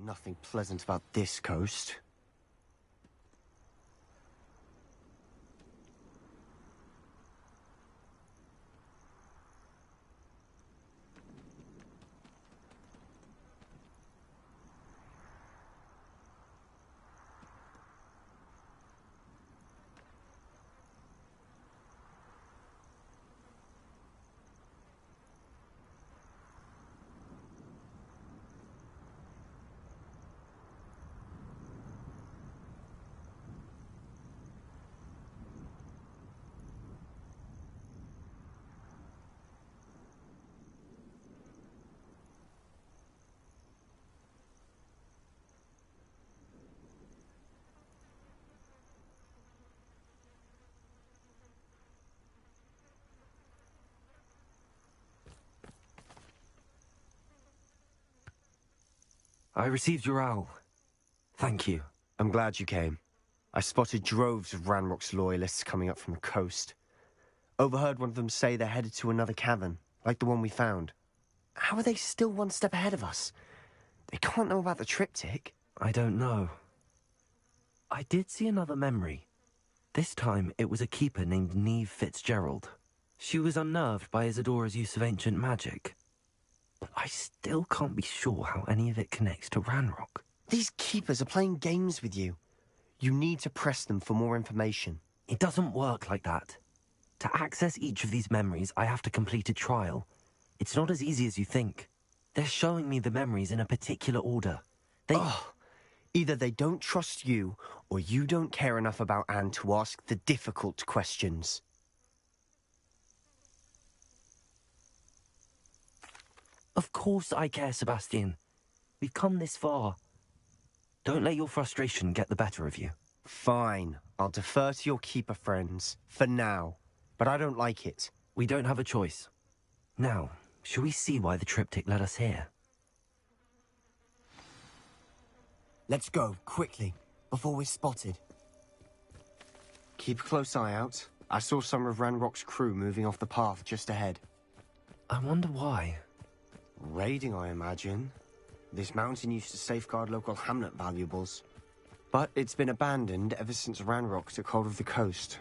Nothing pleasant about this coast. I received your owl. Thank you. I'm glad you came. I spotted droves of Ranrock's loyalists coming up from the coast. Overheard one of them say they're headed to another cavern, like the one we found. How are they still one step ahead of us? They can't know about the triptych. I don't know. I did see another memory. This time it was a keeper named Neve Fitzgerald. She was unnerved by Isadora's use of ancient magic. But I still can't be sure how any of it connects to Ranrock. These keepers are playing games with you. You need to press them for more information. It doesn't work like that. To access each of these memories, I have to complete a trial. It's not as easy as you think. They're showing me the memories in a particular order. Either they don't trust you, or you don't care enough about Anne to ask the difficult questions. Of course I care, Sebastian. We've come this far. Don't let your frustration get the better of you. Fine. I'll defer to your keeper friends, for now. But I don't like it. We don't have a choice. Now, shall we see why the triptych led us here? Let's go, quickly, before we're spotted. Keep a close eye out. I saw some of Ranrock's crew moving off the path just ahead. I wonder why. Raiding, I imagine. This mountain used to safeguard local hamlet valuables. But it's been abandoned ever since Ranrock took hold of the coast.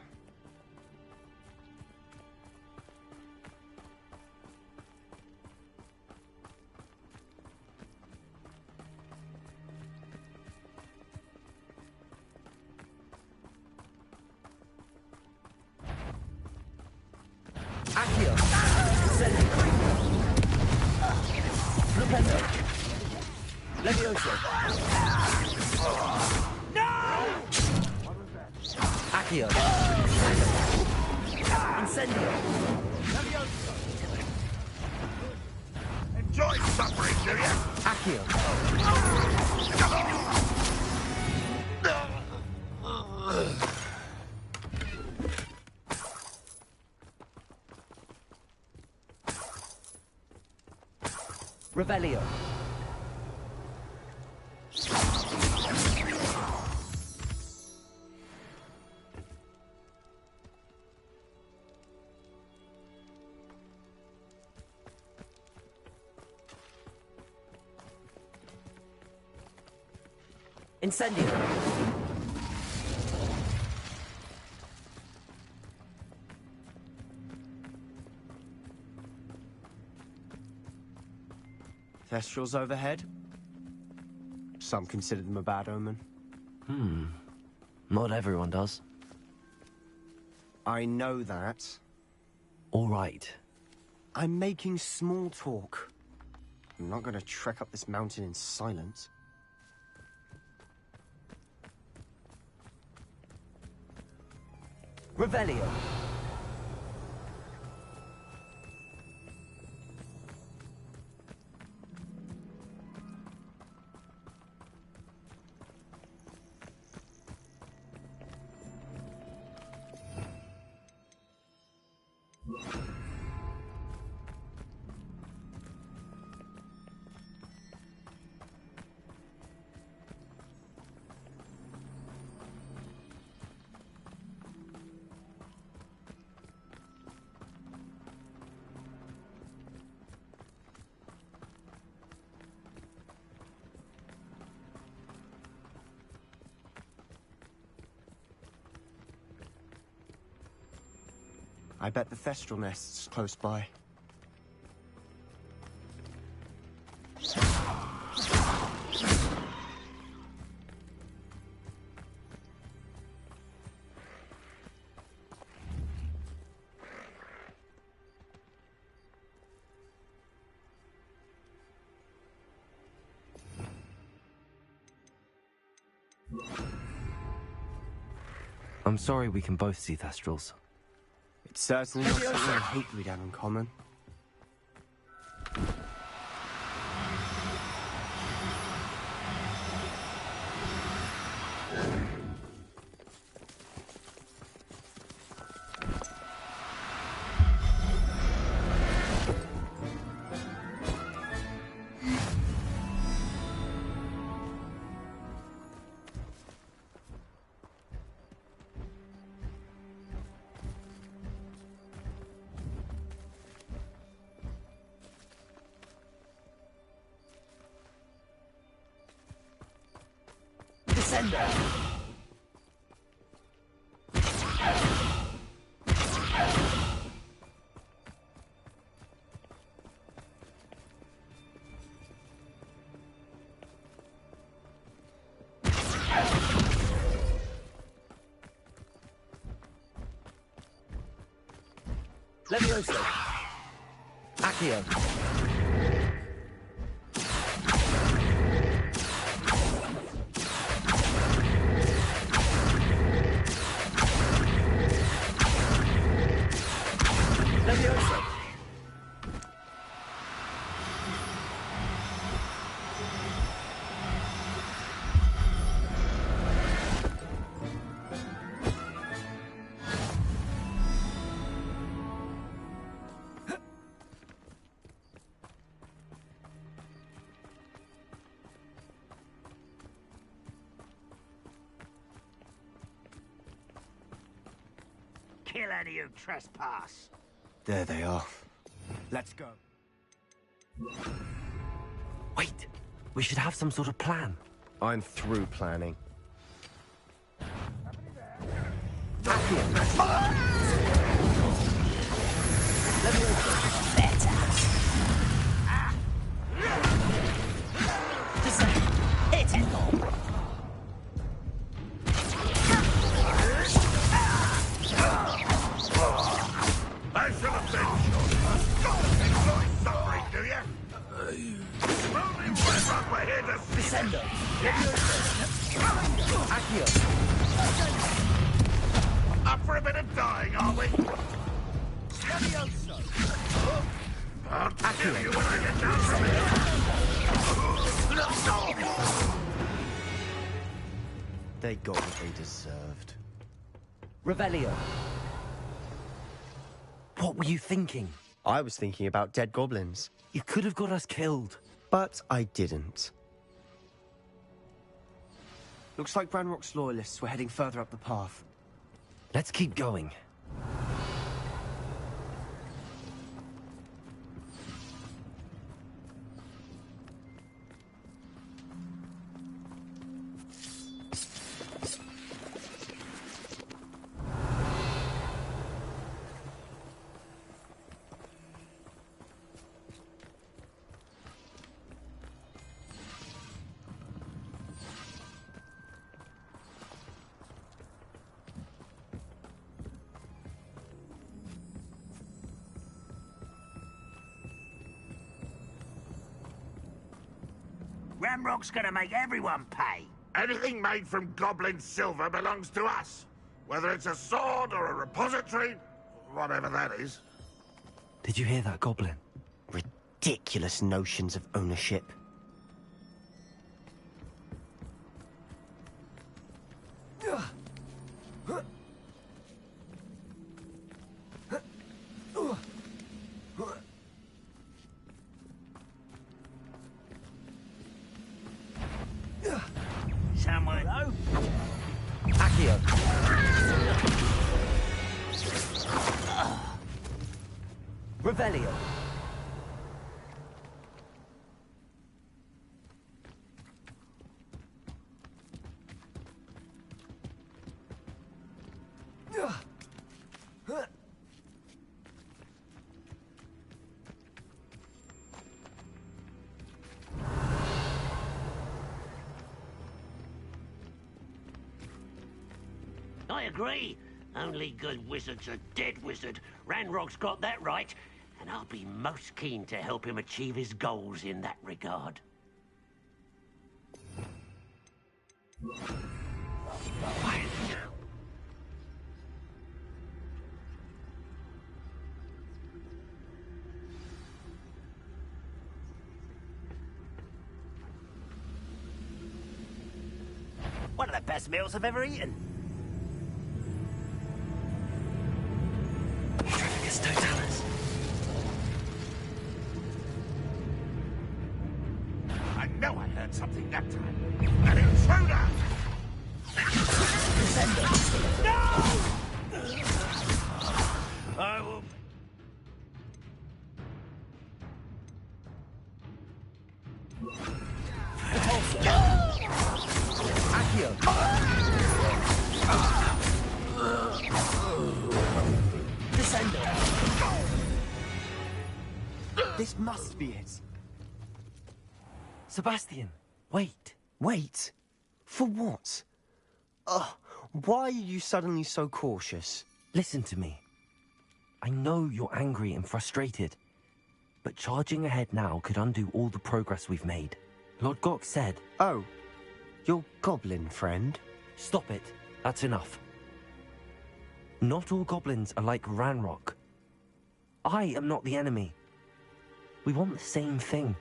Enjoy suffering, do you? Accio! Revelio. Incendio. Thestrals overhead? Some consider them a bad omen. Not everyone does. I know that. All right. I'm making small talk. I'm not going to trek up this mountain in silence. Revelio. I bet the Thestral nest's close by. I'm sorry we can both see Thestrals. It's certainly not something I hate we'd have in common. Descender! Levioso! Accio! Levioso! Kill any who trespass. There they are. Let's go. Wait, we should have some sort of plan. I'm through planning. Better! Descender! Hit it! I should have been sure. Enjoy suffering, do you? Only one rock we're here to see. Descender! Accio! Up for a bit of dying, are we? Levioso! I'll kill you when I get down from here. They got what they deserved. Revelio! What were you thinking? I was thinking about dead goblins, You could have got us killed. but I didn't. Looks like Ranrock's loyalists were heading further up the path. Let's keep going. Ramrock's gonna make everyone pay. Anything made from goblin silver belongs to us. Whether it's a sword or a repository, whatever that is. Did you hear that, Goblin? Ridiculous notions of ownership. Somewhere low. Accio! Revelio! I agree. Only good wizard's a dead wizard. Ranrock's got that right, and I'll be most keen to help him achieve his goals in that regard. Quiet now. One of the best meals I've ever eaten. It's Totalis. I know I heard something that time. An intruder! I will... Accio. Descendo. This must be it. Sebastian, wait. Wait. For what? Ugh, why are you suddenly so cautious? Listen to me. I know you're angry and frustrated, but charging ahead now could undo all the progress we've made. Lord Gok said... Oh, your goblin friend? Stop it. That's enough. Not all goblins are like Ranrock. I am not the enemy. We want the same thing.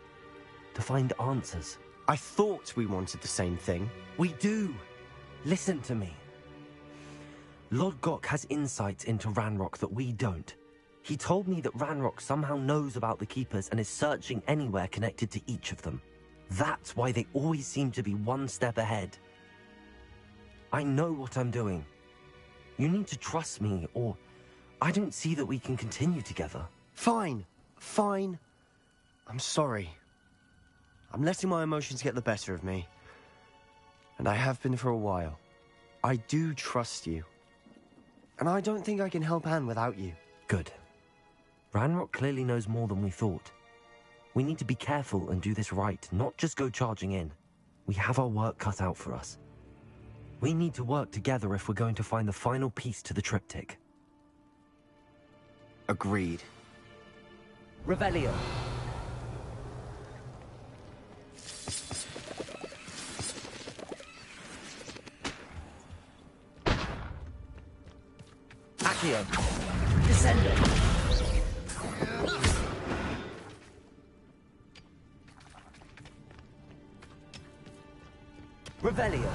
To find answers. I thought we wanted the same thing. We do. Listen to me. Lord Gok has insights into Ranrock that we don't. He told me that Ranrock somehow knows about the Keepers and is searching anywhere connected to each of them. That's why they always seem to be one step ahead. I know what I'm doing. You need to trust me, or I don't see that we can continue together. Fine. Fine. I'm sorry. I'm letting my emotions get the better of me. And I have been for a while. I do trust you. And I don't think I can help Anne without you. Good. Ranrock clearly knows more than we thought. We need to be careful and do this right, not just go charging in. We have our work cut out for us. We need to work together if we're going to find the final piece to the triptych. Agreed. Revelio. Accio. Descendo. Revelio.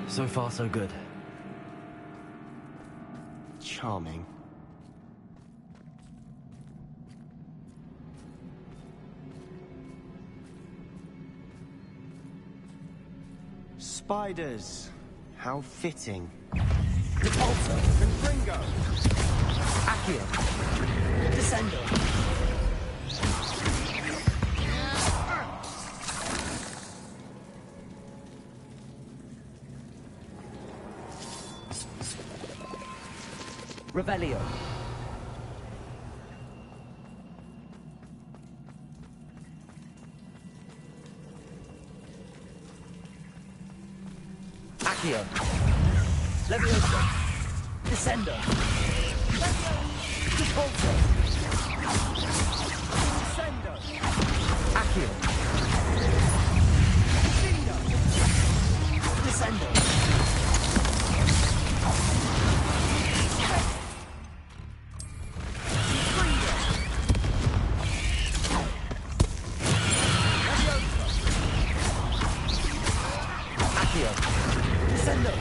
So far, so good. Charming. Spiders. How fitting. Repulsor. And Ringo. Accio. Descendo. Revelio. Accio. Leviosa. Descendo. Repulsor. Descendo. Accio. Descendo. Accio. Descendo.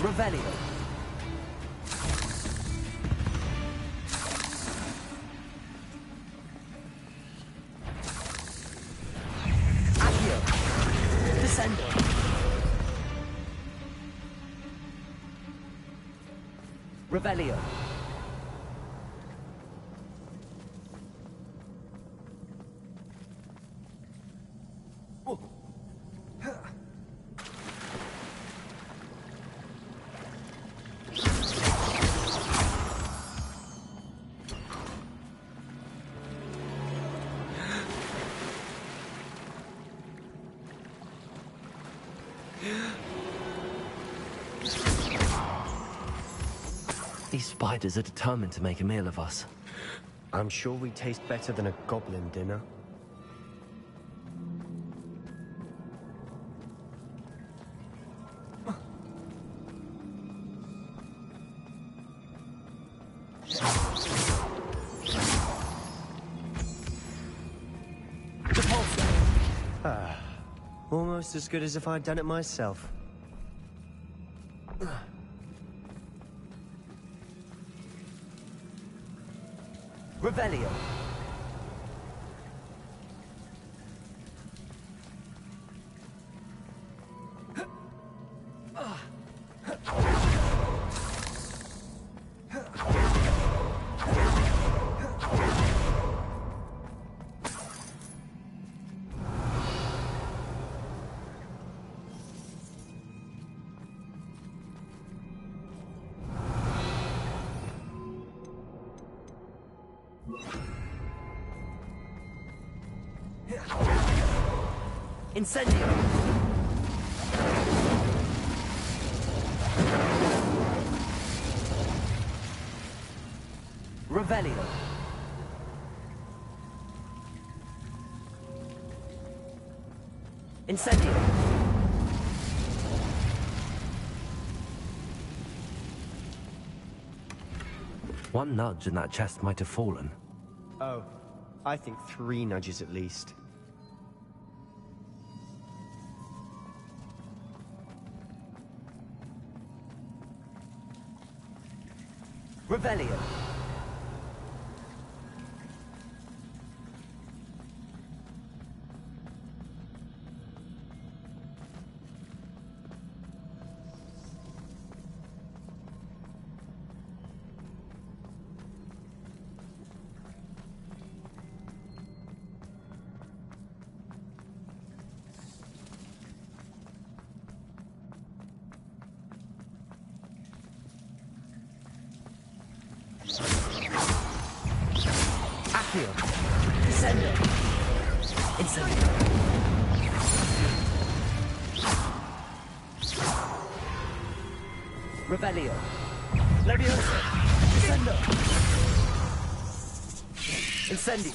Revelio. Accio. Descendo. Revelio. These spiders are determined to make a meal of us. I'm sure we taste better than a goblin dinner. Almost as good as if I'd done it myself. Revelio. Incendio. Revelio. Incendio. One nudge and that chest might have fallen. Oh, I think 3 nudges at least. Revelio. Accio. Descendo. Incendio. Revelio. Leviosa. Descendo. Incendi.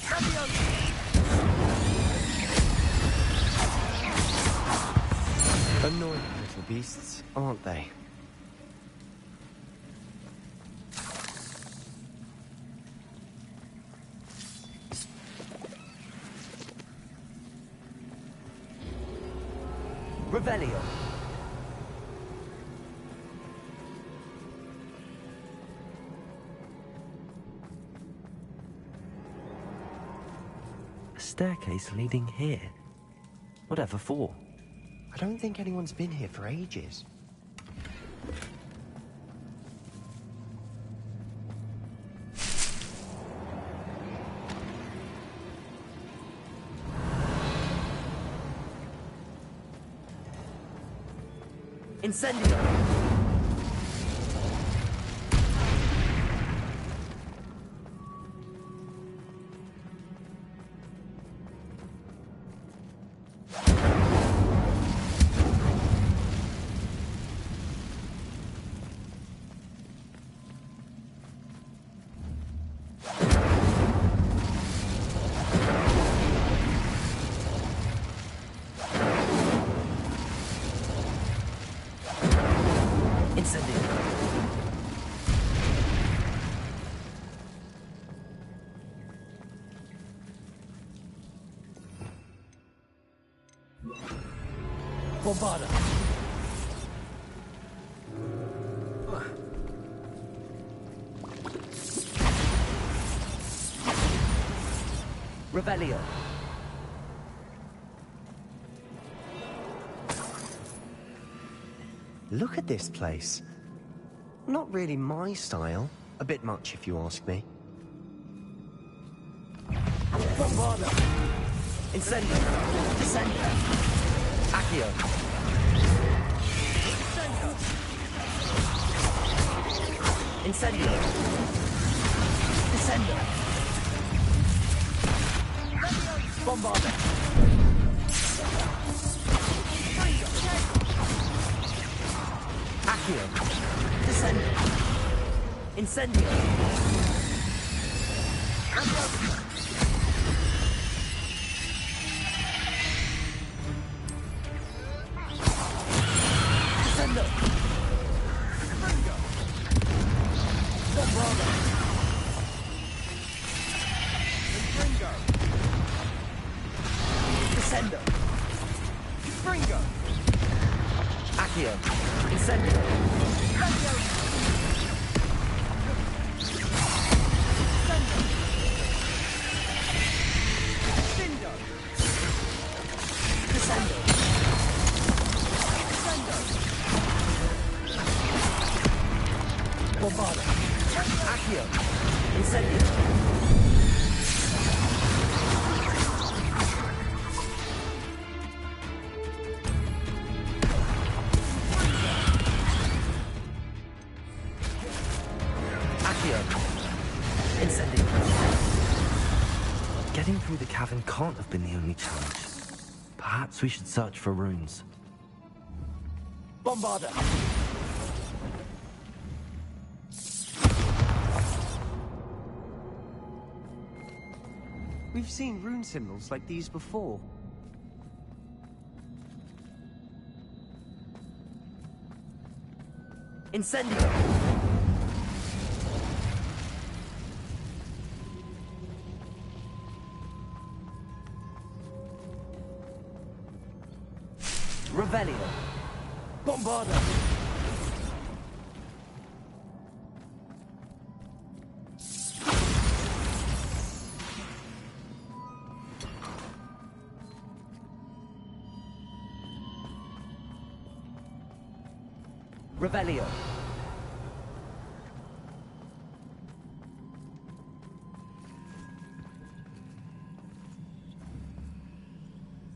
Annoying little beasts, aren't they? Revelio. A staircase leading here. Whatever for? I don't think anyone's been here for ages. Incendio. Bombarda. Revelio. Look at this place. Not really my style. A bit much, if you ask me. Bombarda. Incendio. Descendo. Accio. Incendio. Descendo. Bombarda. Accio. Descendo. Incendio. Descendo. Bombarda. Descendo. Springo. Accio. Incendio. Descendo. Bombarda. Accio. Incendio. Accio. Incendio. Getting through the cavern can't have been the only challenge. Perhaps we should search for runes. Bombarda. We've seen rune symbols like these before. Incendio. Revelio. Bombarda. Revelio.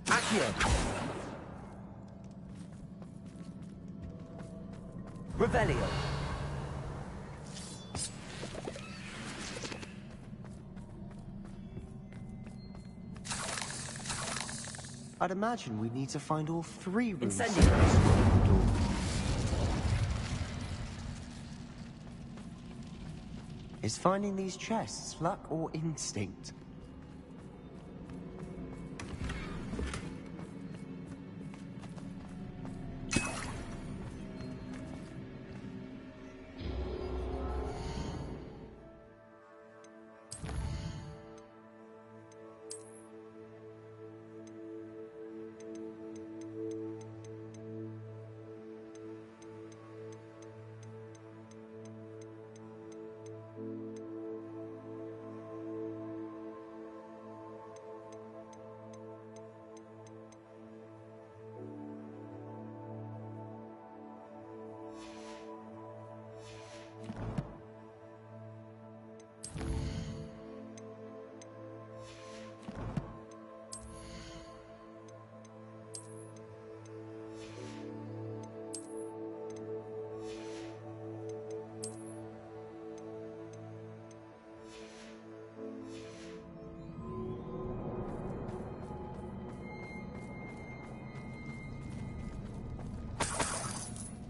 Accio. Revelio. I'd imagine we need to find all three rune Incendio. symbols. Is finding these chests luck or instinct?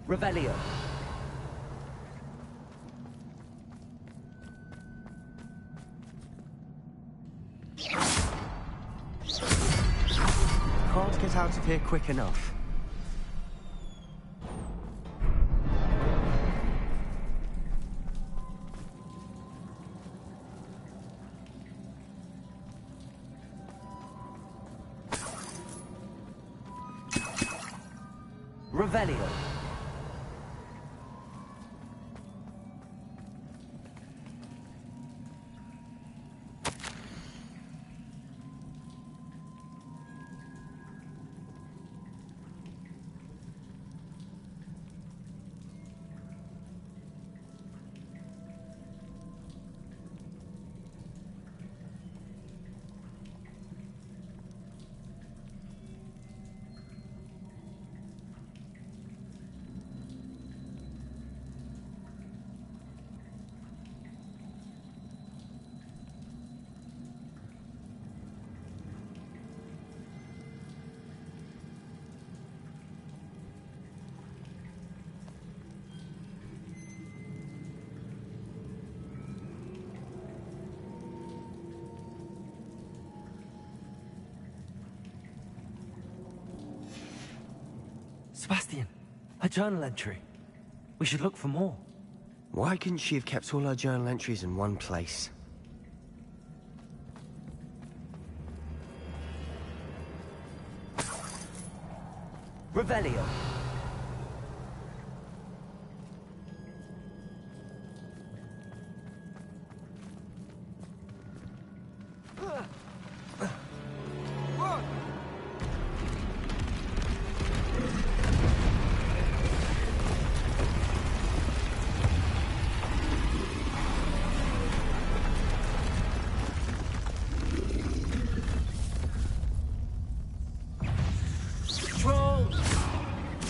Revelio. Can't get out of here quick enough. Revelio. Sebastian, a journal entry. We should look for more. Why couldn't she have kept all her journal entries in one place? Revelio.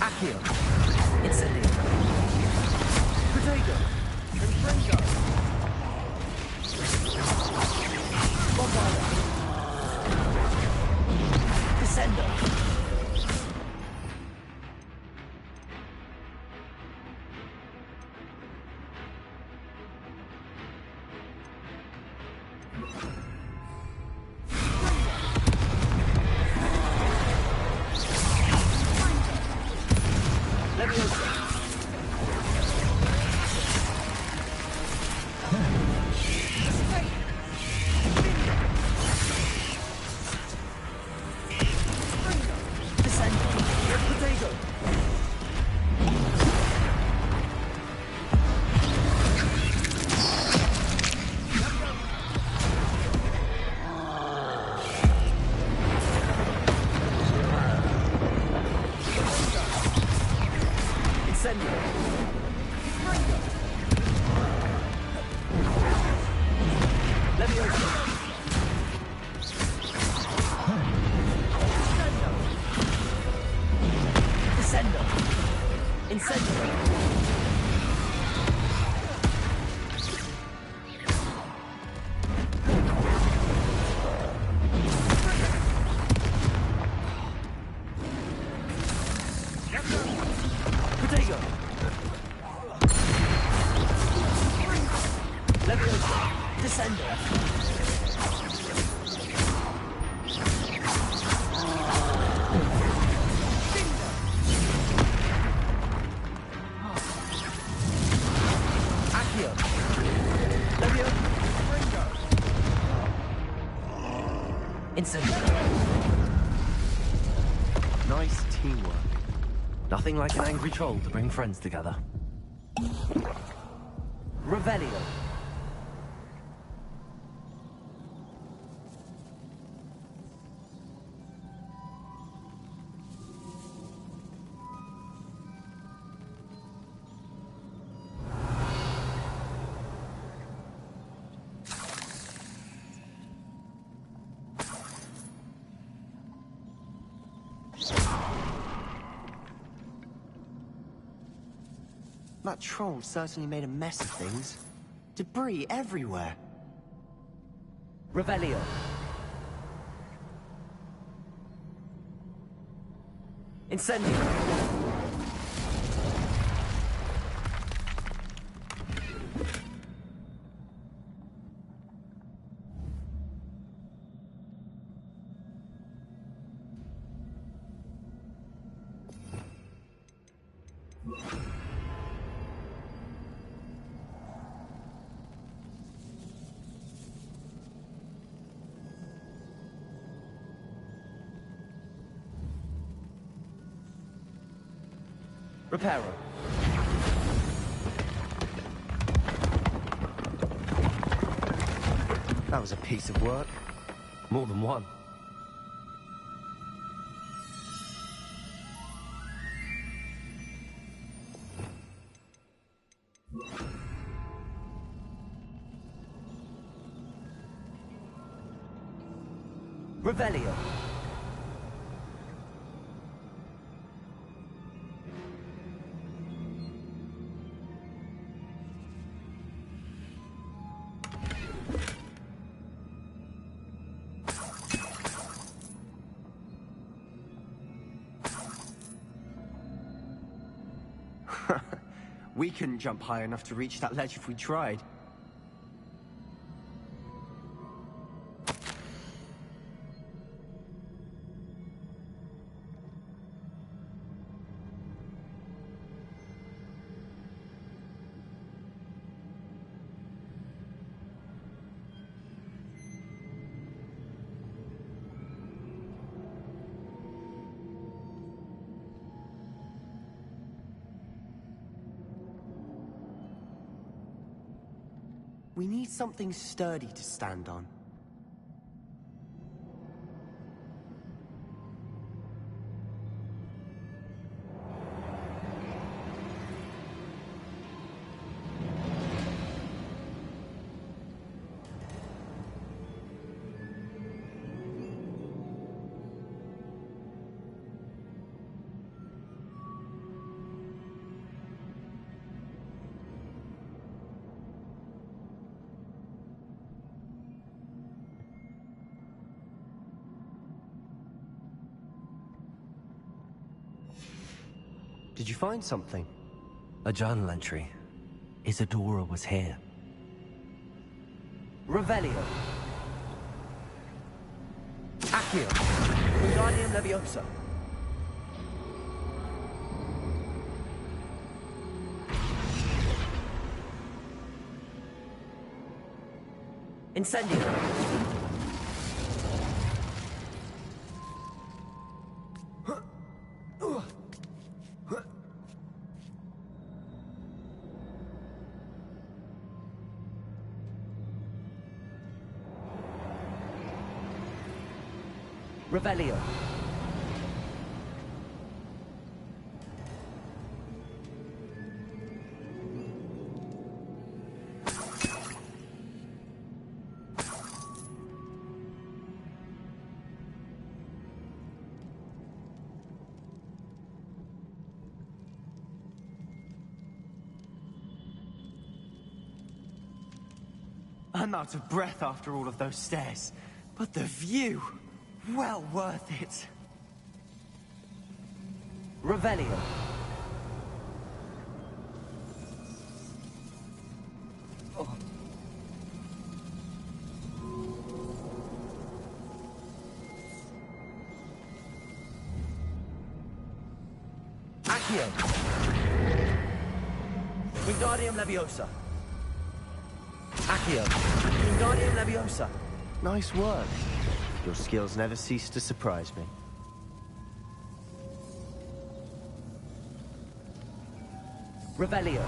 Accio. Incendio. Potato. Confringo. Bombarda. Descendo. Nice teamwork. Nothing like an angry troll to bring friends together. Revelio. That troll certainly made a mess of things. Debris everywhere. Revelio. Incendio. Reparo. That was a piece of work. More than one. Revelio. We couldn't jump high enough to reach that ledge if we tried. We need something sturdy to stand on. Did you find something? A journal entry. Isadora was here. Revelio. Accio. Wingardium Leviosa. Incendio. Revelio. I'm out of breath after all of those stairs. But the view! Well worth it. Revelio. Accio. Wingardium Leviosa. Accio. Wingardium Leviosa. Nice work. Your skills never cease to surprise me. Revelio.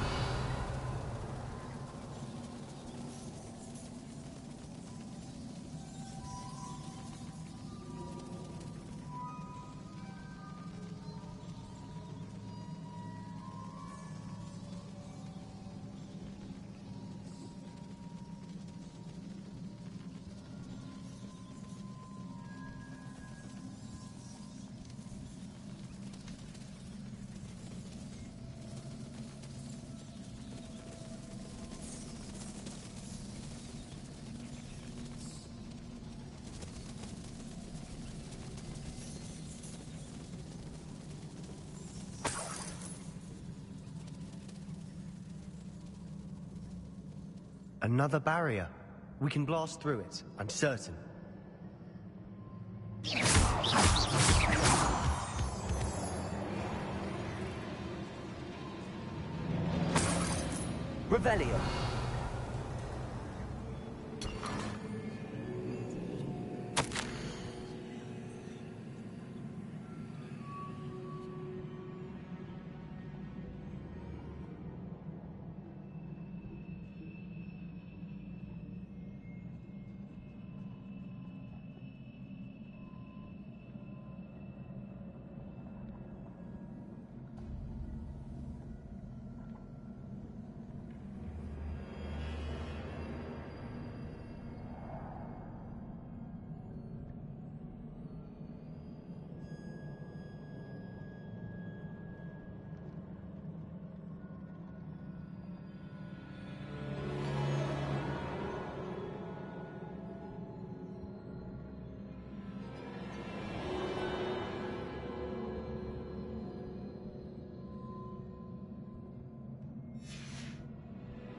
Another barrier. We can blast through it, I'm certain. Revelio.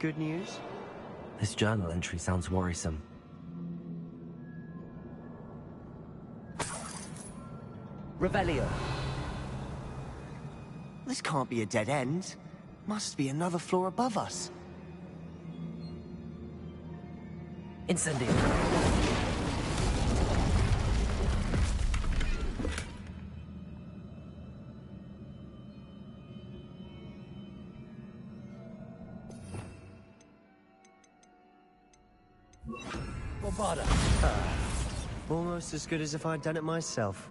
good news? This journal entry sounds worrisome. Revelio. This can't be a dead end. Must be another floor above us. Incendio. Bombarda. Almost as good as if I'd done it myself.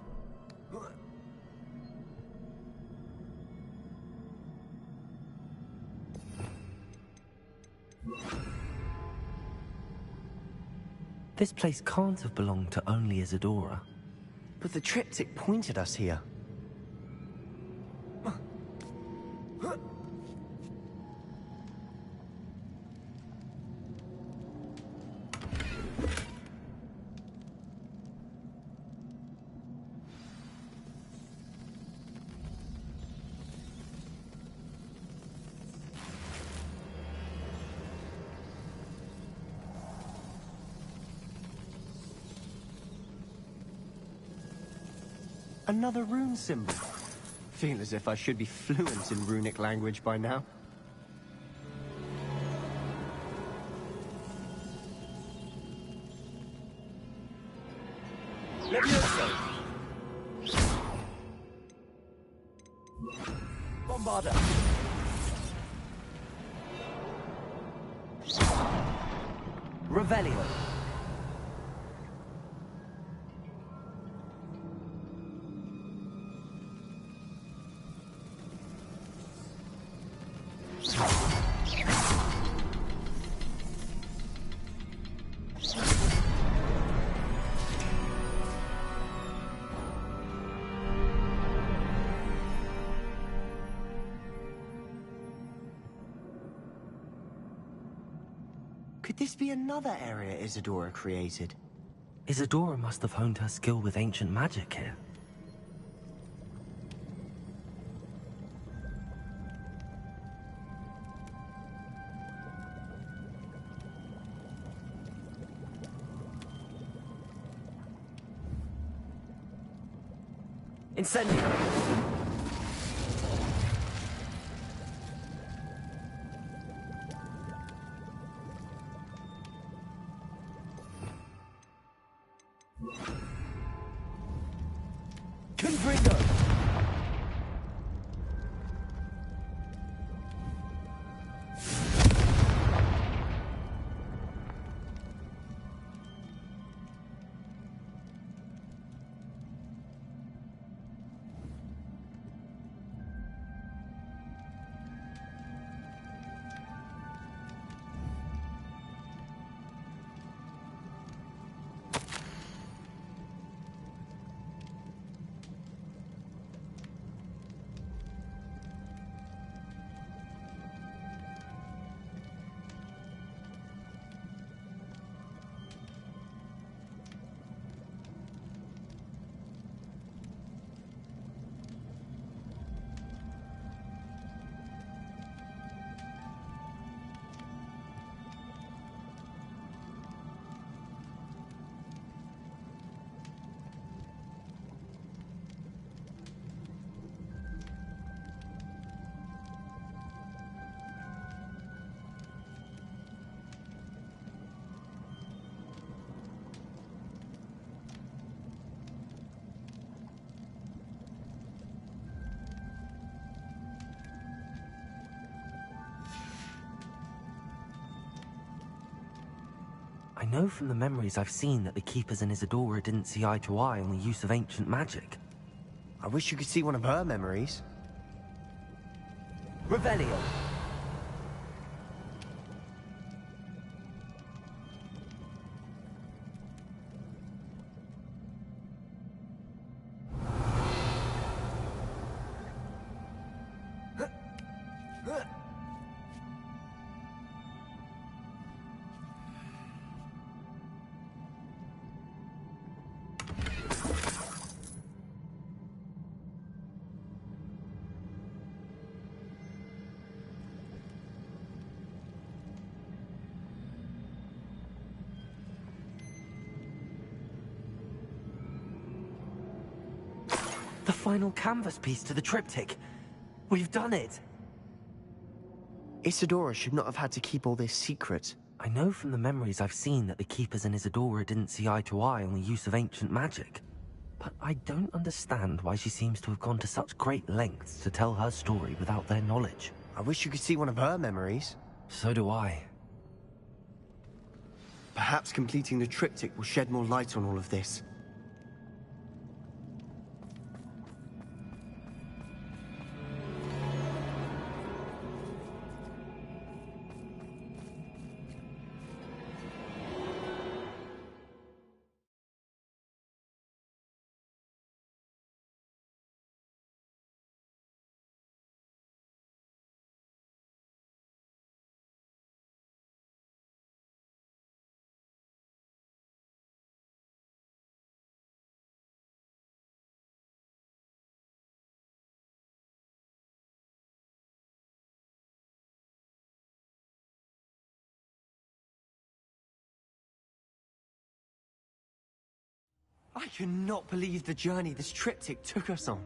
This place can't have belonged to only Isadora. But the triptych pointed us here. Another rune symbol. Feel as if I should be fluent in runic language by now. Levioso. Bombarda. Revelio. Could this be another area Isadora created? Isadora must have honed her skill with ancient magic here. Incendio. Confringo. I know from the memories I've seen that the Keepers and Isadora didn't see eye to eye on the use of ancient magic. I wish you could see one of her memories. Revelio. The final canvas piece to the triptych. We've done it. Isadora should not have had to keep all this secret. I know from the memories I've seen that the Keepers and Isadora didn't see eye to eye on the use of ancient magic. But I don't understand why she seems to have gone to such great lengths to tell her story without their knowledge. I wish you could see one of her memories. So do I. Perhaps completing the triptych will shed more light on all of this. I cannot believe the journey this triptych took us on.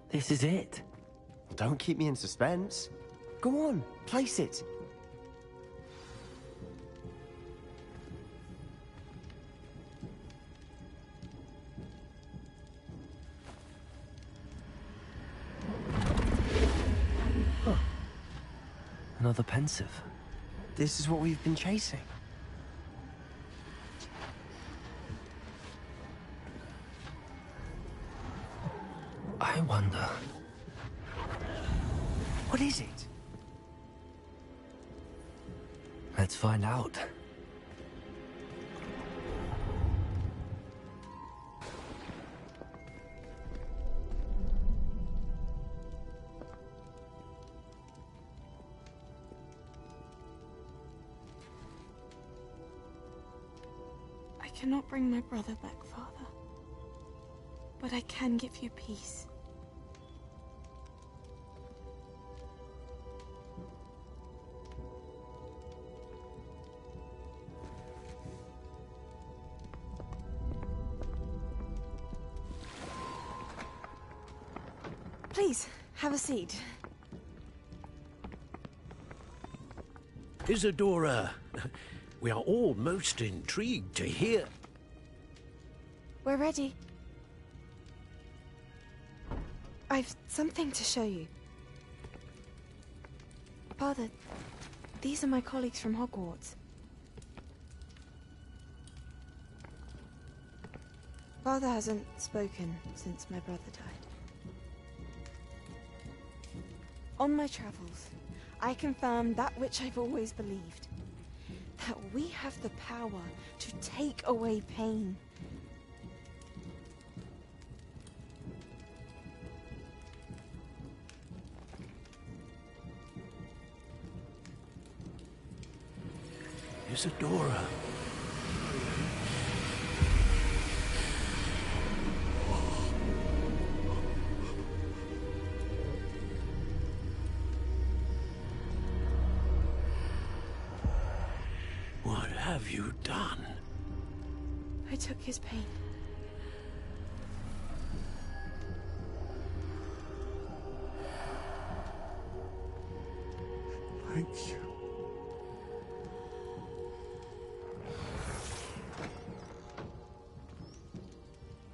This is it. Don't keep me in suspense. Go on, place it. Another pensive. This is what we've been chasing. I wonder. What is it? Let's find out. I cannot bring my brother back, Father. But I can give you peace. Please, have a seat. Isadora, we are all most intrigued to hear. We're ready. I've something to show you. Father, these are my colleagues from Hogwarts. Father hasn't spoken since my brother died. On my travels, I confirmed that which I've always believed. That we have the power to take away pain. Isadora. What have you done? I took his pain. Thank you.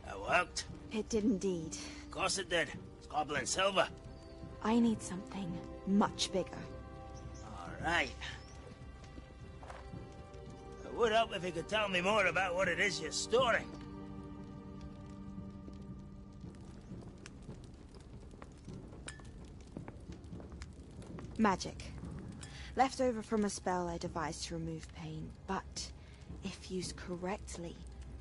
That worked. It did indeed. Of course it did. It's goblin silver. I need something much bigger. All right. It would help if you could tell me more about what it is you're storing. Magic. Left over from a spell I devised to remove pain, but if used correctly,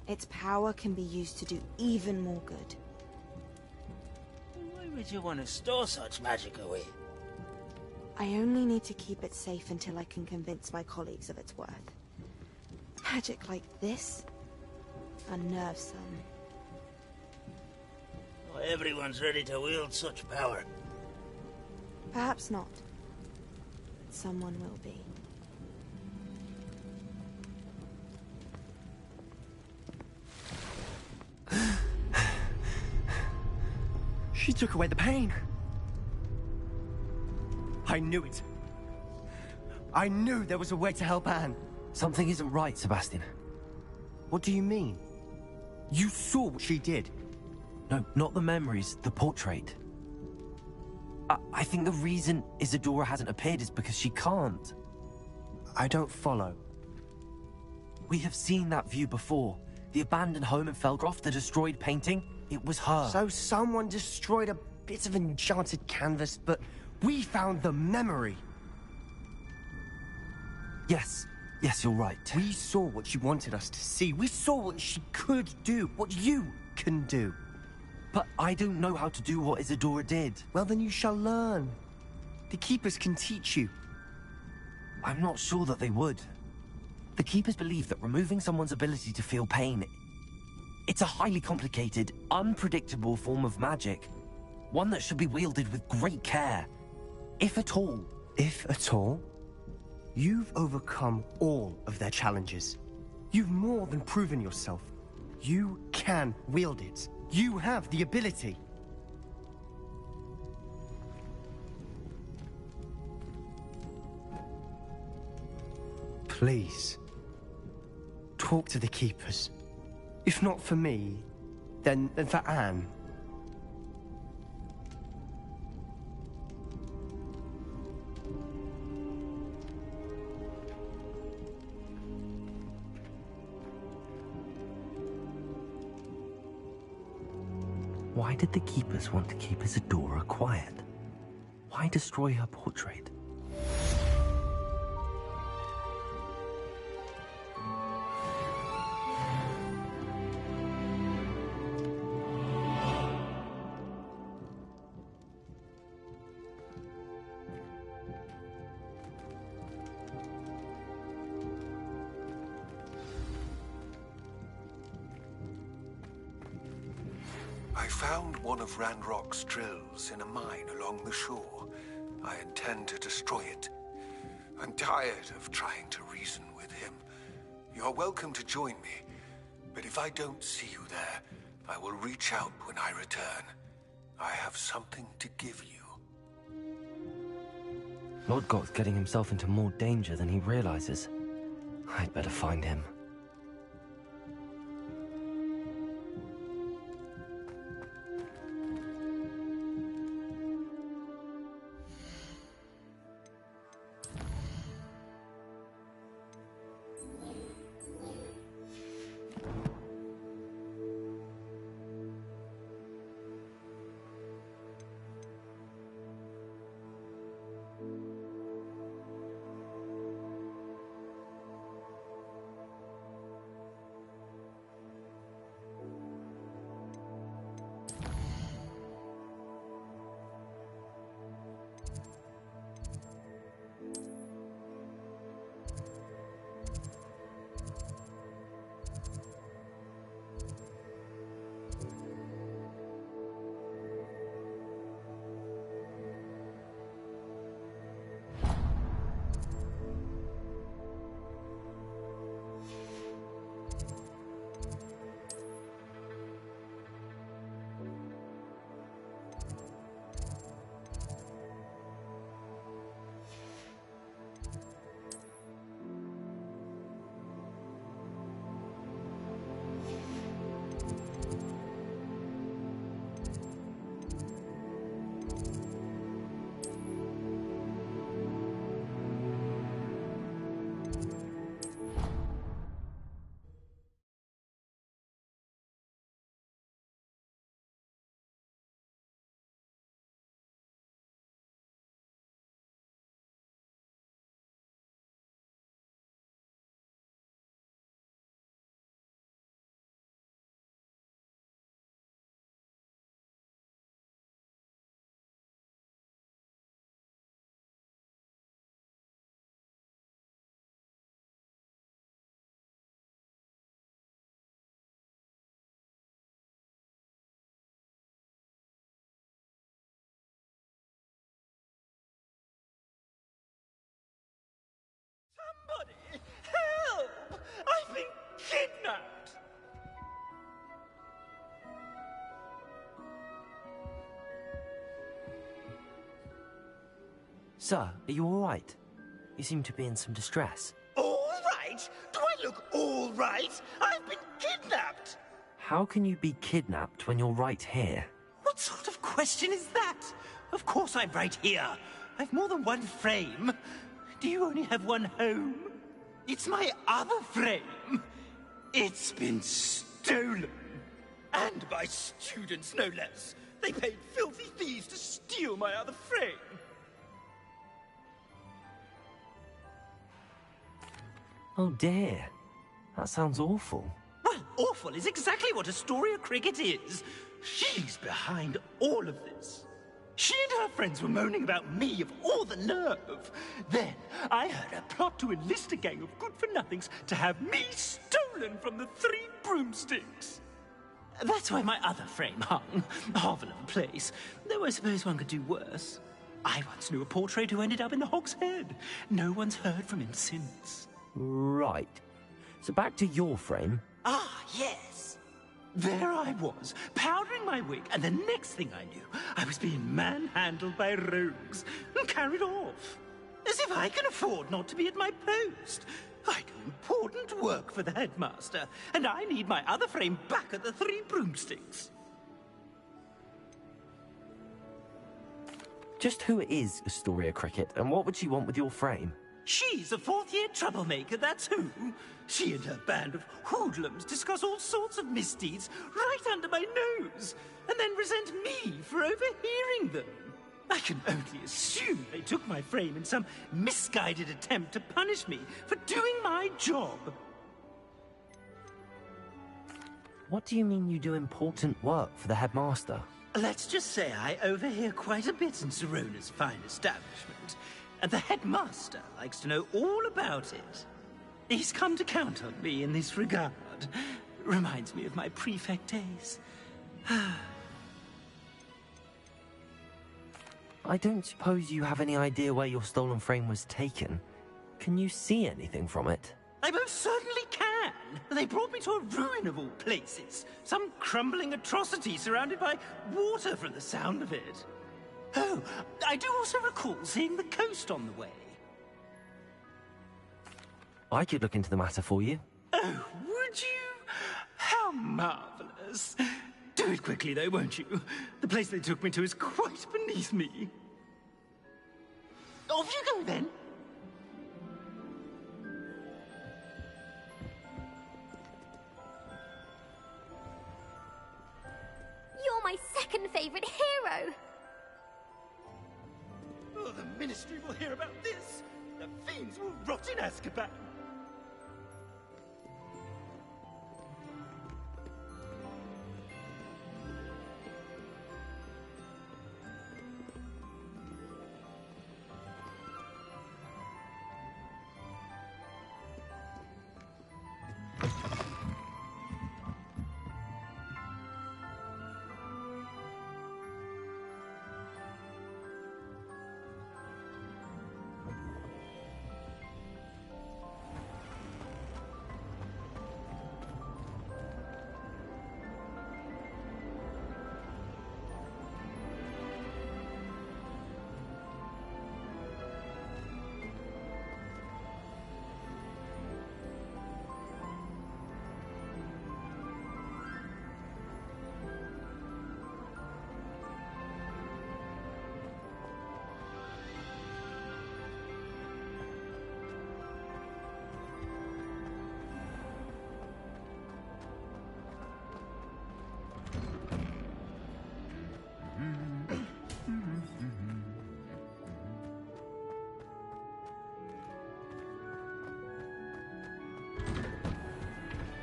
its power can be used to do even more good. Why would you want to store such magic away? I only need to keep it safe until I can convince my colleagues of its worth. Magic like this unnerves some. Not everyone's ready to wield such power. Perhaps not. But someone will be. She took away the pain. I knew it. I knew there was a way to help Anne. Something isn't right, Sebastian. What do you mean? You saw what she did. No, not the memories, the portrait. I think the reason Isadora hasn't appeared is because she can't. I don't follow. We have seen that view before. The abandoned home in Felgroth, the destroyed painting, it was her. So someone destroyed a bit of enchanted canvas, but we found the memory. Yes, you're right. We saw what she wanted us to see. We saw what she could do, what you can do. But I don't know how to do what Isadora did. Well, then you shall learn. The Keepers can teach you. I'm not sure that they would. The Keepers believe that removing someone's ability to feel pain, it's a highly complicated, unpredictable form of magic. One that should be wielded with great care. If at all. If at all? You've overcome all of their challenges. You've more than proven yourself. You can wield it. You have the ability. Please, talk to the Keepers. If not for me, then for Anne. Why did the Keepers want to keep Isadora quiet? Why destroy her portrait? I found one of Ranrock's drills in a mine along the shore. I intend to destroy it. I'm tired of trying to reason with him. You're welcome to join me, but if I don't see you there, I will reach out when I return. I have something to give you. Lord Goth's getting himself into more danger than he realizes. I'd better find him. Sir, are you all right? You seem to be in some distress. All right? Do I look all right? I've been kidnapped! How can you be kidnapped when you're right here? What sort of question is that? Of course I'm right here. I've more than one frame. Do you only have one home? It's my other frame. It's been stolen. And by students, no less. They paid filthy thieves to steal my other frame. Oh dear. That sounds awful. Well, awful is exactly what Astoria Cricket is. She's behind all of this. She and her friends were moaning about me of all the nerve. Then I heard her plot to enlist a gang of good-for-nothings to have me stolen from the Three Broomsticks. That's why my other frame hung. A hovel of a place. Though I suppose one could do worse. I once knew a portrait who ended up in the Hog's Head. No one's heard from him since. Right. So back to your frame. Ah, yes. There I was, powdering my wig, and the next thing I knew, I was being manhandled by rogues and carried off. As if I can afford not to be at my post. I do important work for the headmaster, and I need my other frame back at the Three Broomsticks. Just who is Astoria Cricket, and what would she want with your frame? She's a fourth-year troublemaker, that's who. She and her band of hoodlums discuss all sorts of misdeeds right under my nose, and then resent me for overhearing them. I can only assume they took my frame in some misguided attempt to punish me for doing my job. What do you mean you do important work for the headmaster? Let's just say I overhear quite a bit in Sirona's fine establishment, and the headmaster likes to know all about it. He's come to count on me in this regard. Reminds me of my prefect days. I don't suppose you have any idea where your stolen frame was taken. Can you see anything from it? I most certainly can. They brought me to a ruin of all places. Some crumbling atrocity surrounded by water from the sound of it. Oh, I do also recall seeing the coast on the way. I could look into the matter for you. Oh, would you? How marvelous. Do it quickly, though, won't you? The place they took me to is quite beneath me. Off you go, then. You're my second favorite hero. Oh, the Ministry will hear about this. The fiends will rot in Azkaban.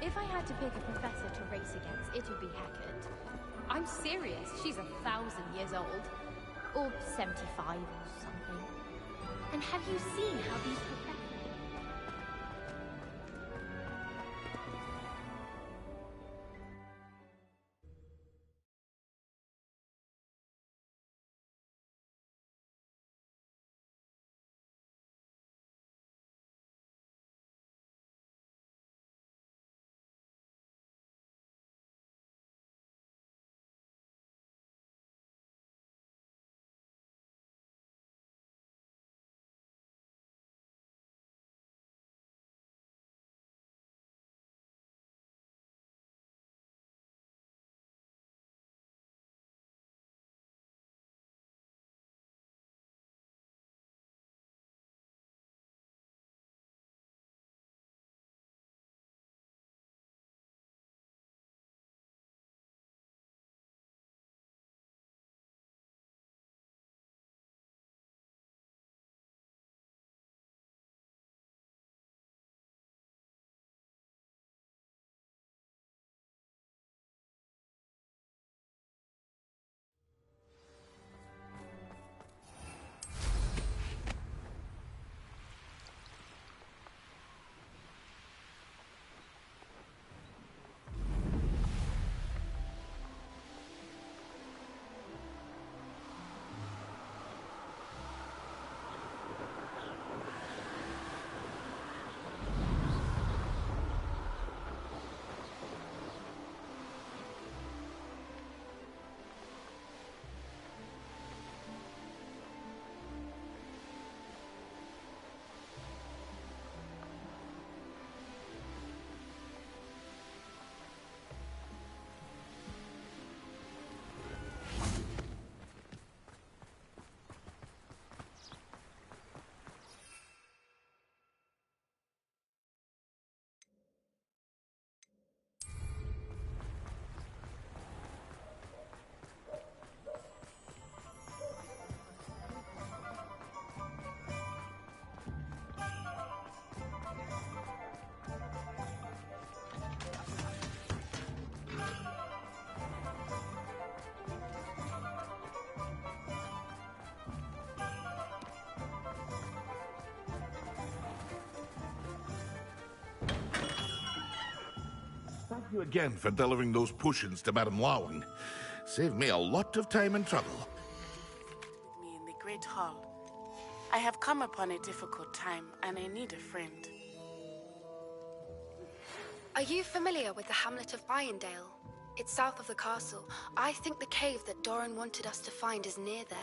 If I had to pick a professor to race against, it would be Hecate. I'm serious, she's 1,000 years old. Or 75 or something. And have you seen how these professors... you again for delivering those potions to Madame Lawing. Saved me a lot of time and trouble. Me in the Great Hall. I have come upon a difficult time, and I need a friend. Are you familiar with the hamlet of Irondale? It's south of the castle. I think the cave that Doran wanted us to find is near there.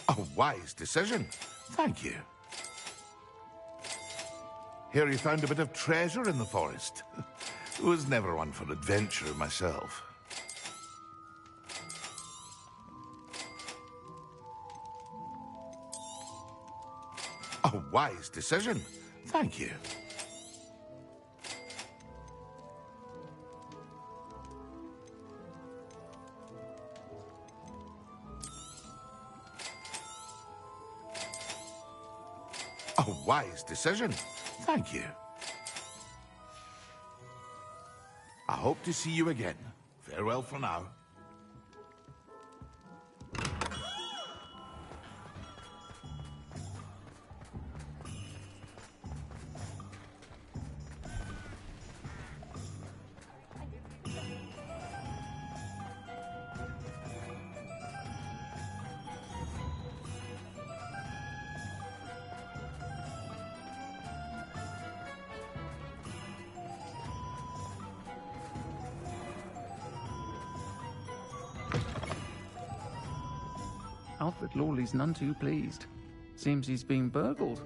A wise decision. Thank you. Here you found a bit of treasure in the forest. Was never one for adventure myself. A wise decision. Thank you. A wise decision. Thank you. I hope to see you again. Farewell for now. Alfred Lawley's none too pleased. Seems he's been burgled.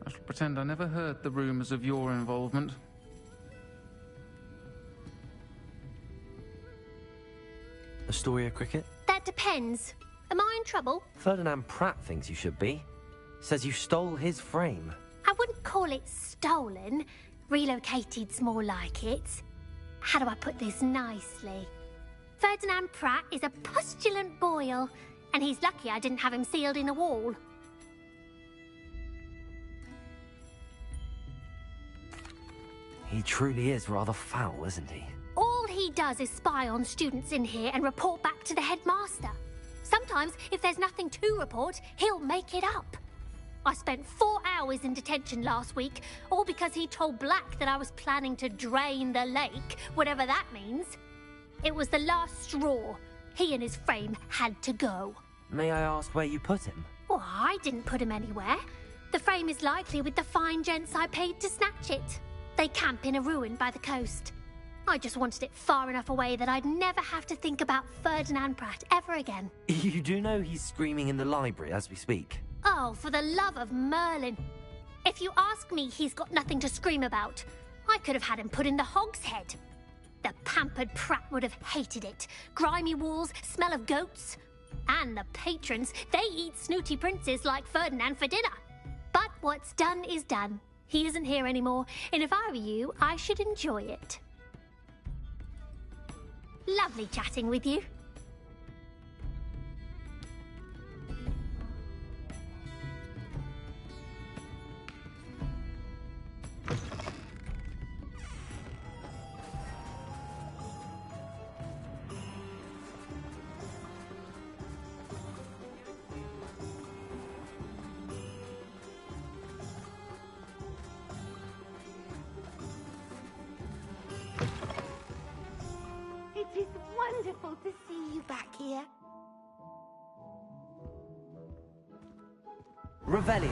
I shall pretend I never heard the rumours of your involvement. Astoria Cricket? That depends. Am I in trouble? Ferdinand Pratt thinks you should be. Says you stole his frame. I wouldn't call it stolen. Relocated's more like it. How do I put this nicely? Ferdinand Pratt is a postulant boil, and he's lucky I didn't have him sealed in a wall. He truly is rather foul, isn't he? All he does is spy on students in here and report back to the headmaster. Sometimes, if there's nothing to report, he'll make it up. I spent 4 hours in detention last week, all because he told Black that I was planning to drain the lake, whatever that means. It was the last straw. He and his frame had to go. May I ask where you put him? Well, I didn't put him anywhere. The frame is likely with the fine gents I paid to snatch it. They camp in a ruin by the coast. I just wanted it far enough away that I'd never have to think about Ferdinand Pratt ever again. You do know he's screaming in the library as we speak? Oh, for the love of Merlin. If you ask me, he's got nothing to scream about. I could have had him put in the Hogshead. The pampered Pratt would have hated it. Grimy walls, smell of goats. And the patrons, they eat snooty princes like Ferdinand for dinner. But what's done is done. He isn't here anymore, and if I were you, I should enjoy it. Lovely chatting with you. It is wonderful to see you back here. Revelio.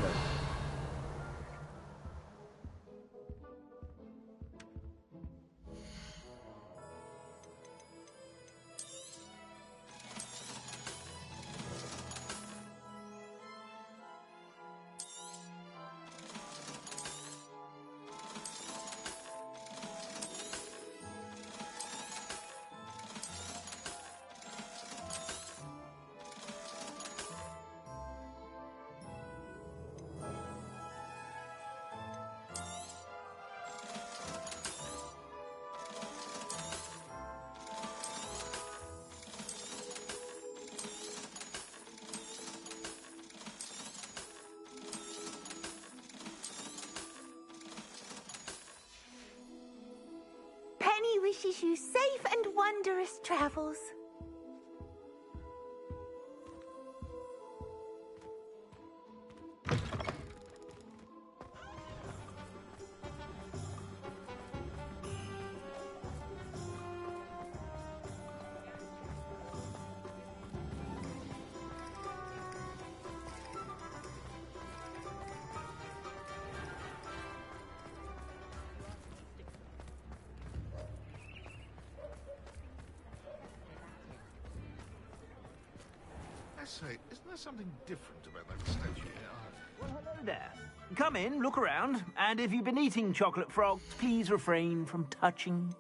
Penny wishes you safe and wondrous travels. say, isn't there something different about that statue here? Well, hello there. Come in, look around, and if you've been eating chocolate frogs, please refrain from touching.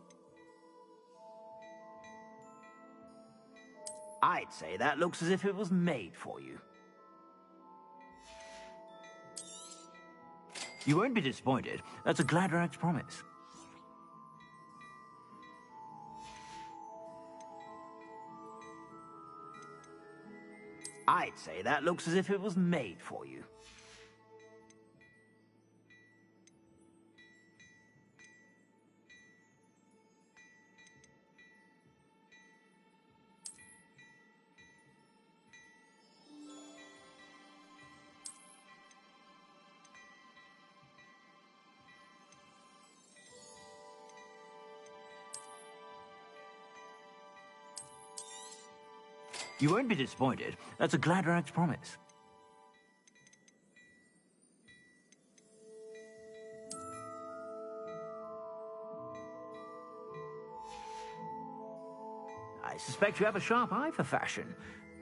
I'd say that looks as if it was made for you. You won't be disappointed. That's a Gladrag's promise. I'd say that looks as if it was made for you. You won't be disappointed. That's a Gladrag's promise. I suspect you have a sharp eye for fashion.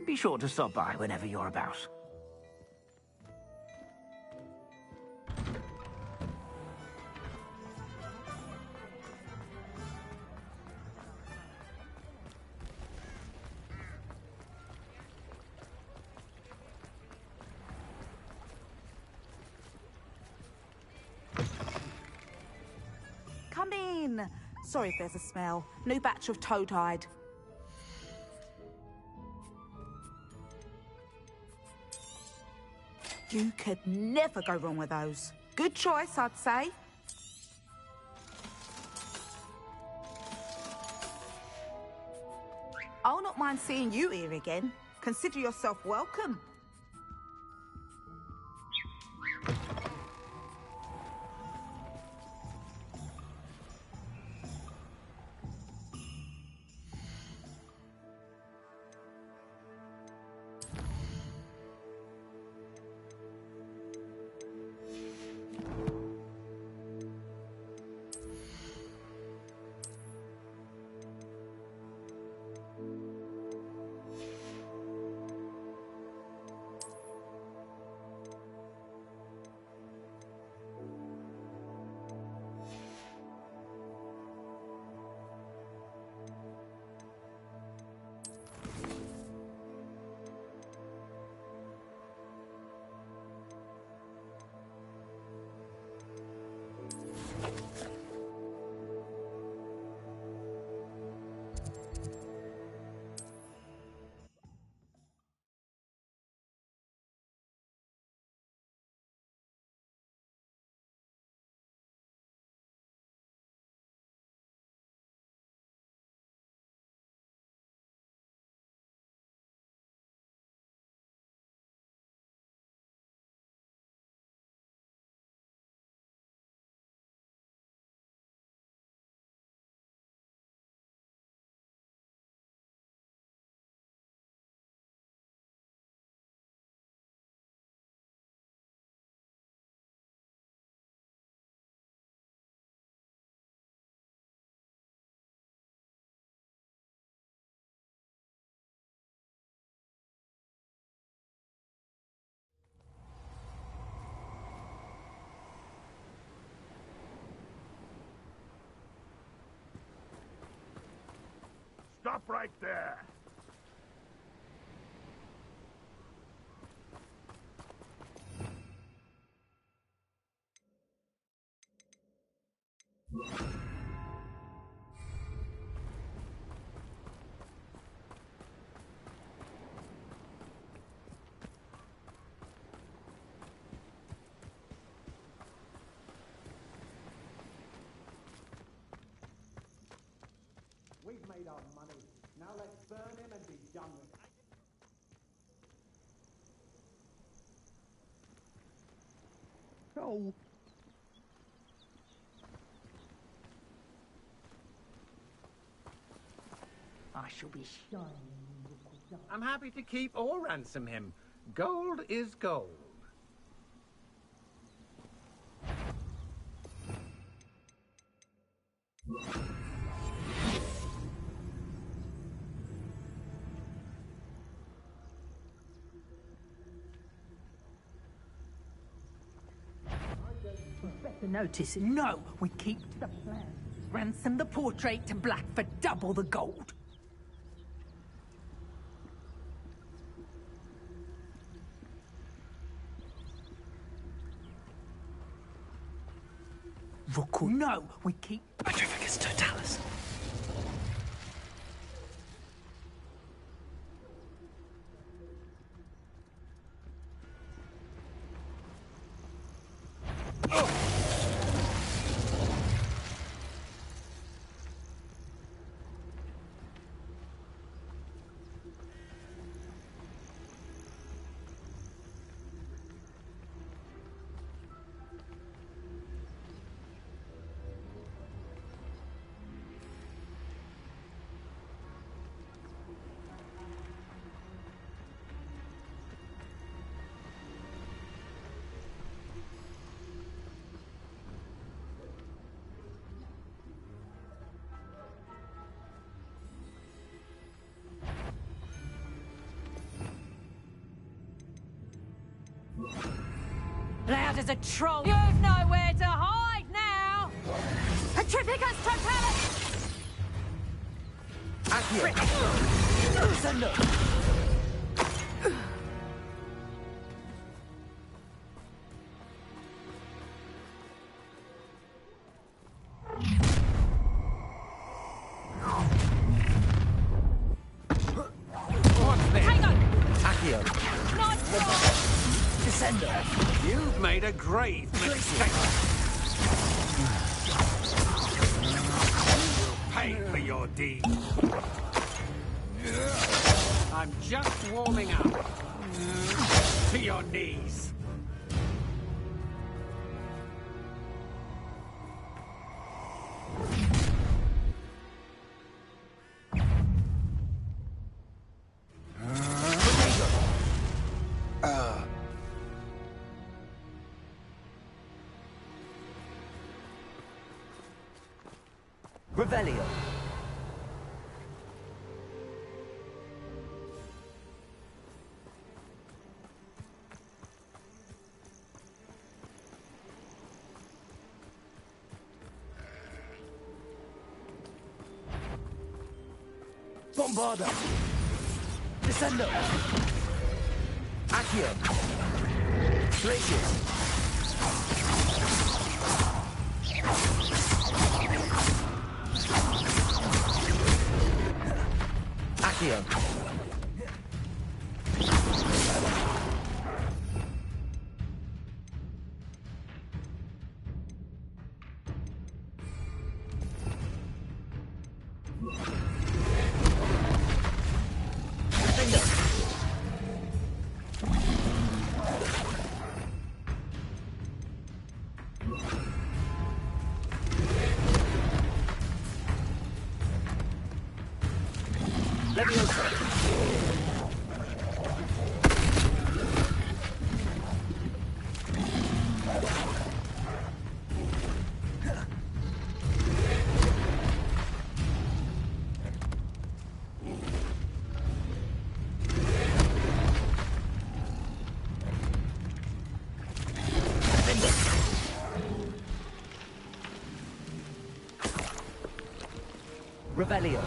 Be sure to stop by whenever you're about. Come in. Sorry if there's a smell. New batch of toad-hide. You could never go wrong with those. Good choice, I'd say. I'll not mind seeing you here again. Consider yourself welcome. Stop right there! We've made our money. Now let's burn him and be done with it. Oh. I shall be shining. I'm happy to keep or ransom him. Gold is gold. notice. No, we keep to the plan. Ransom the portrait to Black for double the gold. No, we keep... Petrificus Totalis. Loud as a troll. You've nowhere to hide now. Petrificus Totalis! Accio. Send up. What's this? Hang on! Accio. Not wrong! Descendo. You've made a grave mistake. You will pay for your deed. I'm just warming up. To your knees. Revelio. Bombarda. Descendo. Accio. Glacius. Accio. Revelio.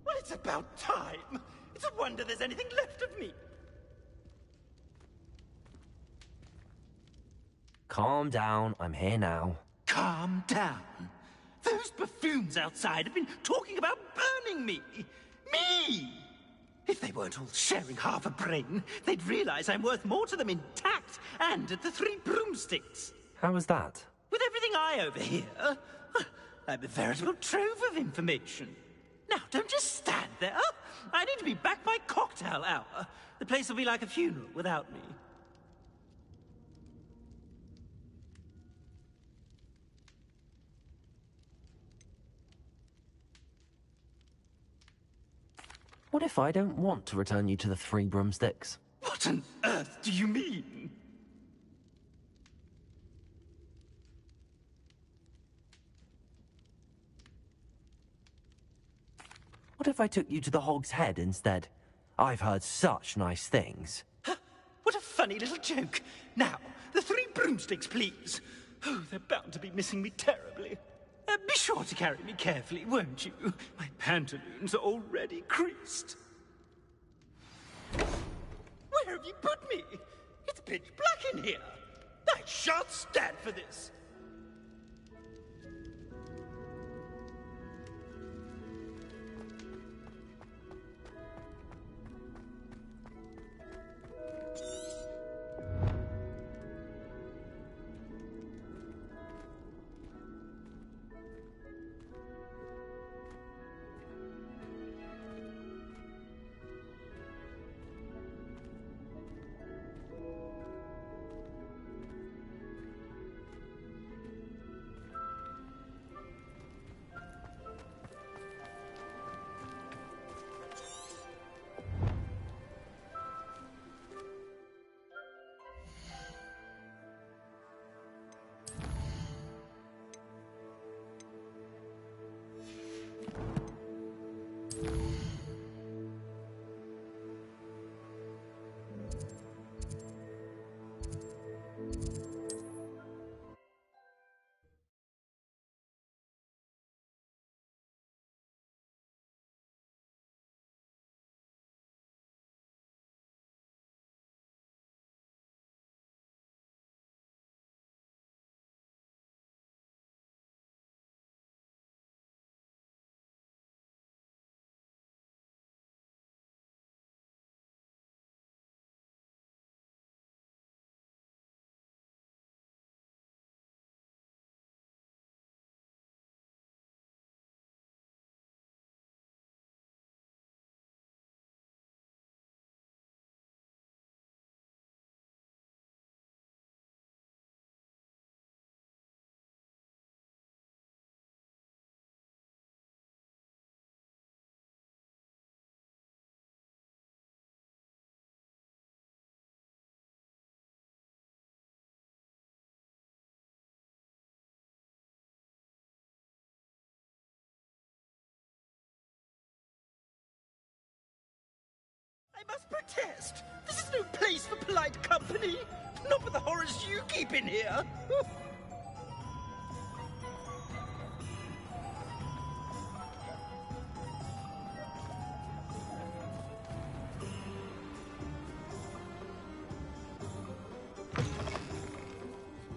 Well, it's about time. It's a wonder there's anything left of me. Calm down, I'm here now. Calm down. Those buffoons outside have been talking about burning me. Me! If they weren't all sharing half a brain, they'd realize I'm worth more to them intact and at the Three Broomsticks. How was that? With everything I overhear, I'm a veritable trove of information. Now, don't just stand there. I need to be back by cocktail hour. The place will be like a funeral without me. What if I don't want to return you to the Three Broomsticks? What on earth do you mean? What if I took you to the Hog's Head instead? I've heard such nice things. What a funny little joke. Now, the Three Broomsticks, please. Oh, they're bound to be missing me terribly. Be sure to carry me carefully, won't you? My pantaloons are already creased. Where have you put me? It's pitch black in here. I shan't stand for this. I must protest. This is no place for polite company. Not with the horrors you keep in here.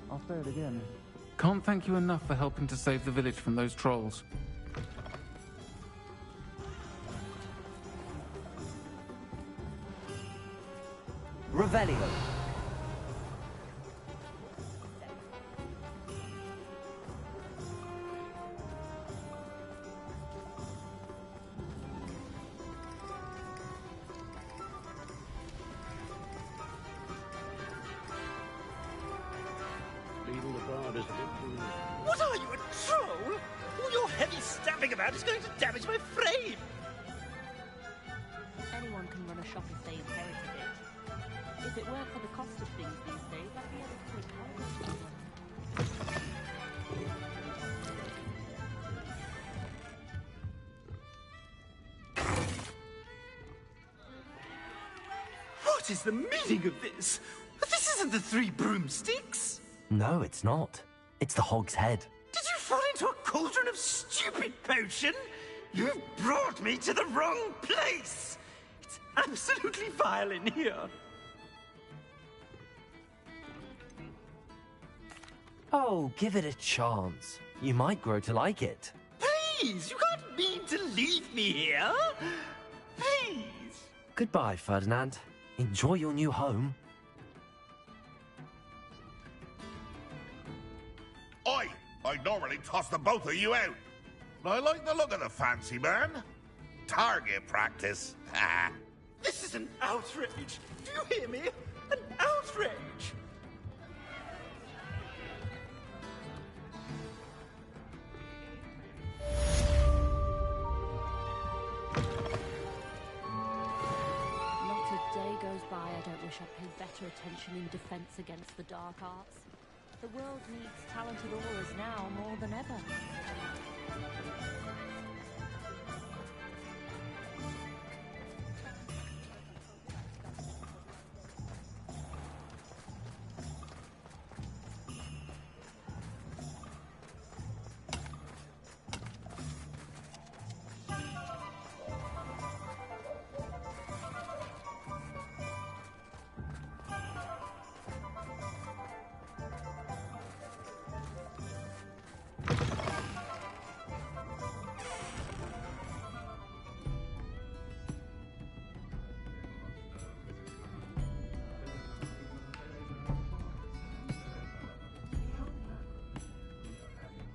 I'll say it again. Can't thank you enough for helping to save the village from those trolls. Revelio. Leaving the guard is a bit too... What are you, a troll? All your heavy stamping about is going to damage my frame. Anyone can run a shop if they inherited it. If it weren't for the cost of things these days, I'd be able to take home. What is the meaning of this? This isn't the Three Broomsticks. No, it's not. It's the Hog's Head. Did you fall into a cauldron of stupid potion? You've brought me to the wrong place. It's absolutely vile in here. Oh, give it a chance. You might grow to like it. Please, you can't mean to leave me here. Please. Goodbye, Ferdinand. Enjoy your new home. I'd normally toss the both of you out. But I like the look of the fancy man. Target practice. This is an outrage. Do you hear me? An outrage. Not a day goes by I don't wish I'd paid better attention in defense against the dark arts. The world needs talented aurors now more than ever.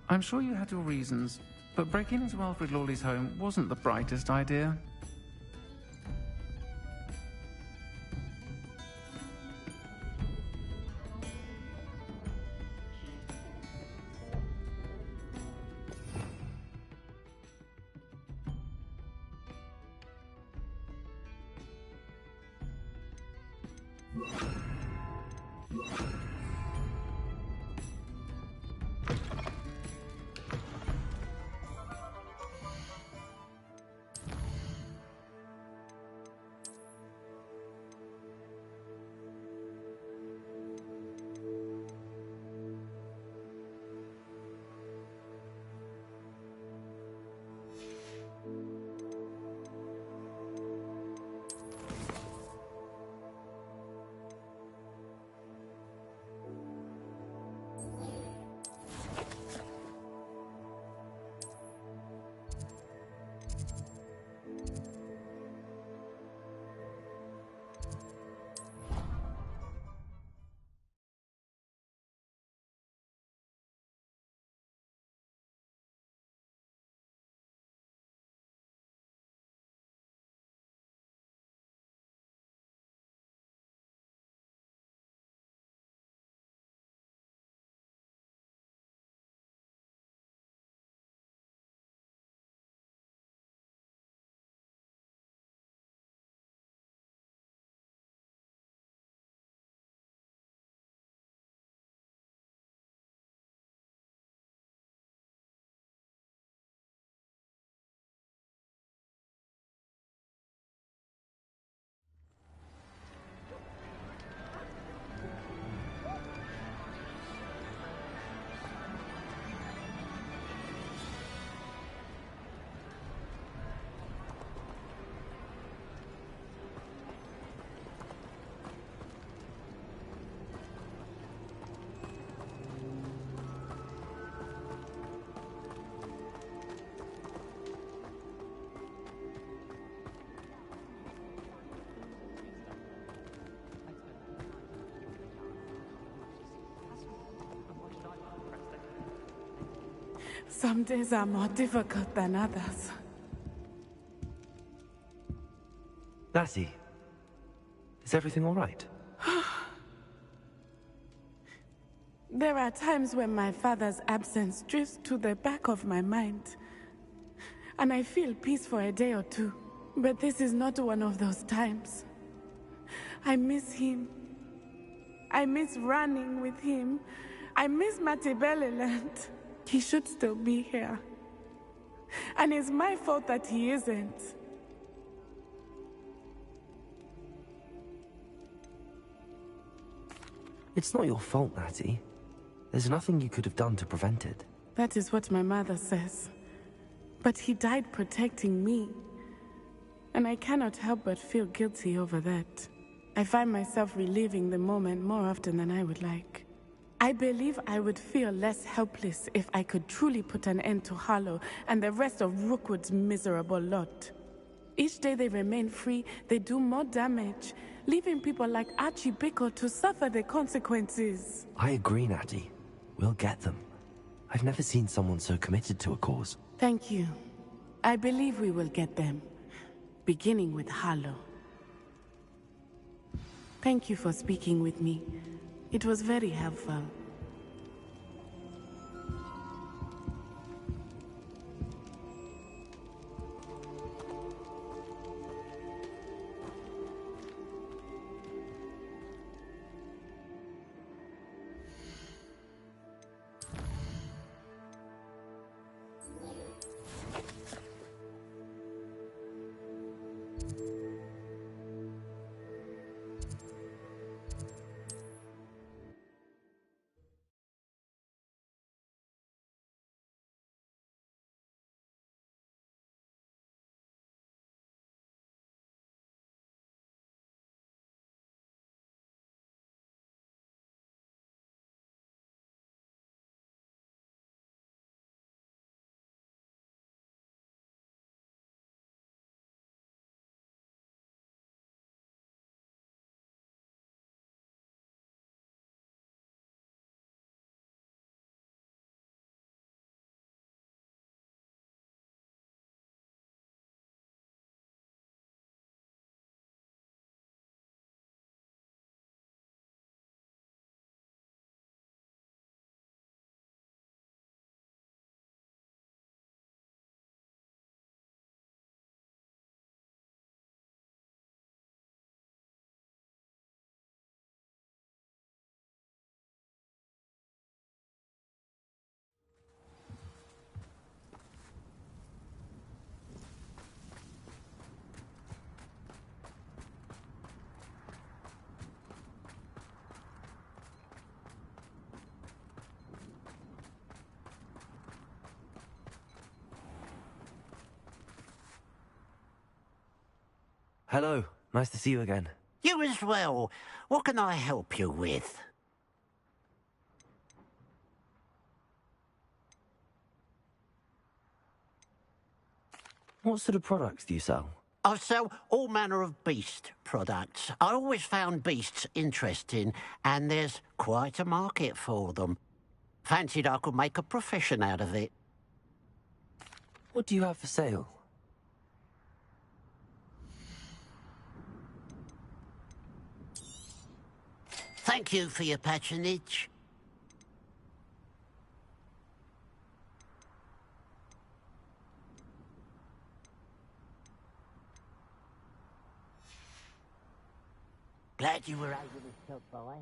I'm sure you had your reasons, but breaking into Alfred Lawley's home wasn't the brightest idea. Some days are more difficult than others. Lassie, is everything all right? There are times when my father's absence drifts to the back of my mind, and I feel peace for a day or two. But this is not one of those times. I miss him. I miss running with him. I miss Mattibelliland. He should still be here. And it's my fault that he isn't. It's not your fault, Natty. There's nothing you could have done to prevent it. That is what my mother says. But he died protecting me. And I cannot help but feel guilty over that. I find myself reliving the moment more often than I would like. I believe I would feel less helpless if I could truly put an end to Harlow and the rest of Rookwood's miserable lot. Each day they remain free, they do more damage, leaving people like Archie Bickle to suffer the consequences. I agree, Natty. We'll get them. I've never seen someone so committed to a cause. Thank you. I believe we will get them, beginning with Harlow. Thank you for speaking with me. It was very helpful. Hello, nice to see you again. You as well. What can I help you with? What sort of products do you sell? I sell all manner of beast products. I always found beasts interesting, and there's quite a market for them. Fancied I could make a profession out of it. What do you have for sale? Thank you for your patronage. Glad you were able to stop by.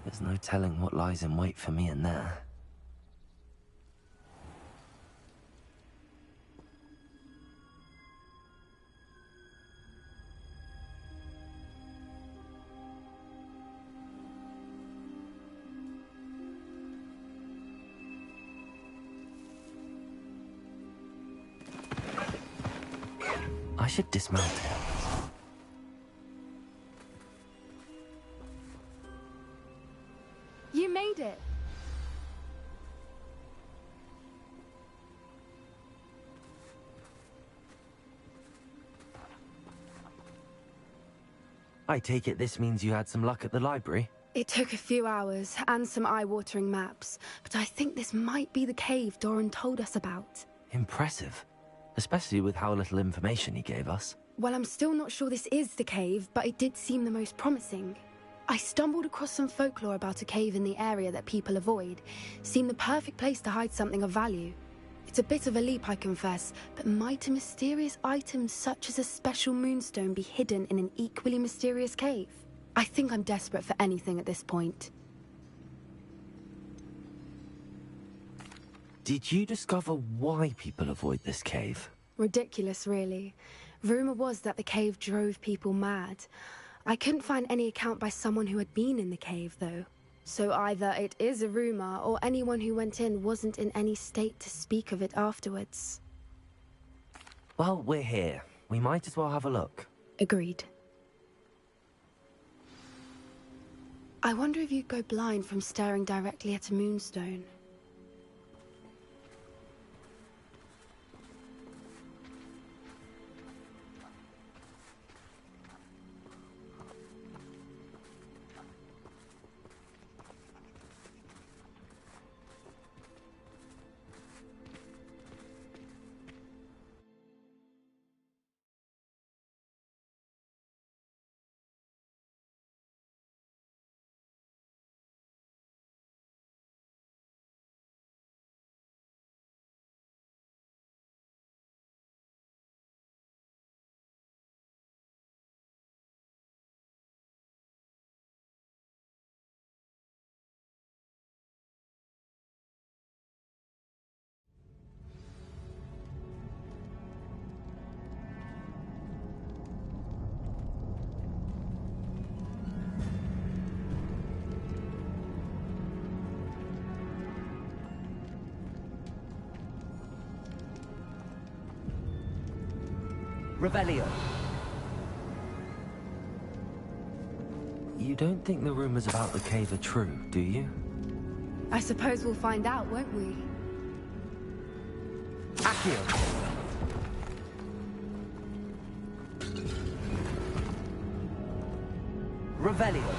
There's no telling what lies in wait for me in there. I should dismount it. You made it. I take it this means you had some luck at the library? It took a few hours and some eye-watering maps, but I think this might be the cave Doran told us about. Impressive. Especially with how little information he gave us. Well, I'm still not sure this is the cave, but it did seem the most promising. I stumbled across some folklore about a cave in the area that people avoid. Seemed the perfect place to hide something of value. It's a bit of a leap, I confess, but might a mysterious item such as a special moonstone be hidden in an equally mysterious cave? I think I'm desperate for anything at this point. Did you discover why people avoid this cave? Ridiculous, really. Rumor was that the cave drove people mad. I couldn't find any account by someone who had been in the cave, though. So either it is a rumor, or anyone who went in wasn't in any state to speak of it afterwards. Well, we're here. We might as well have a look. Agreed. I wonder if you'd go blind from staring directly at a moonstone. Revelio. You don't think the rumors about the cave are true, do you? I suppose we'll find out, won't we? Accio. Revelio.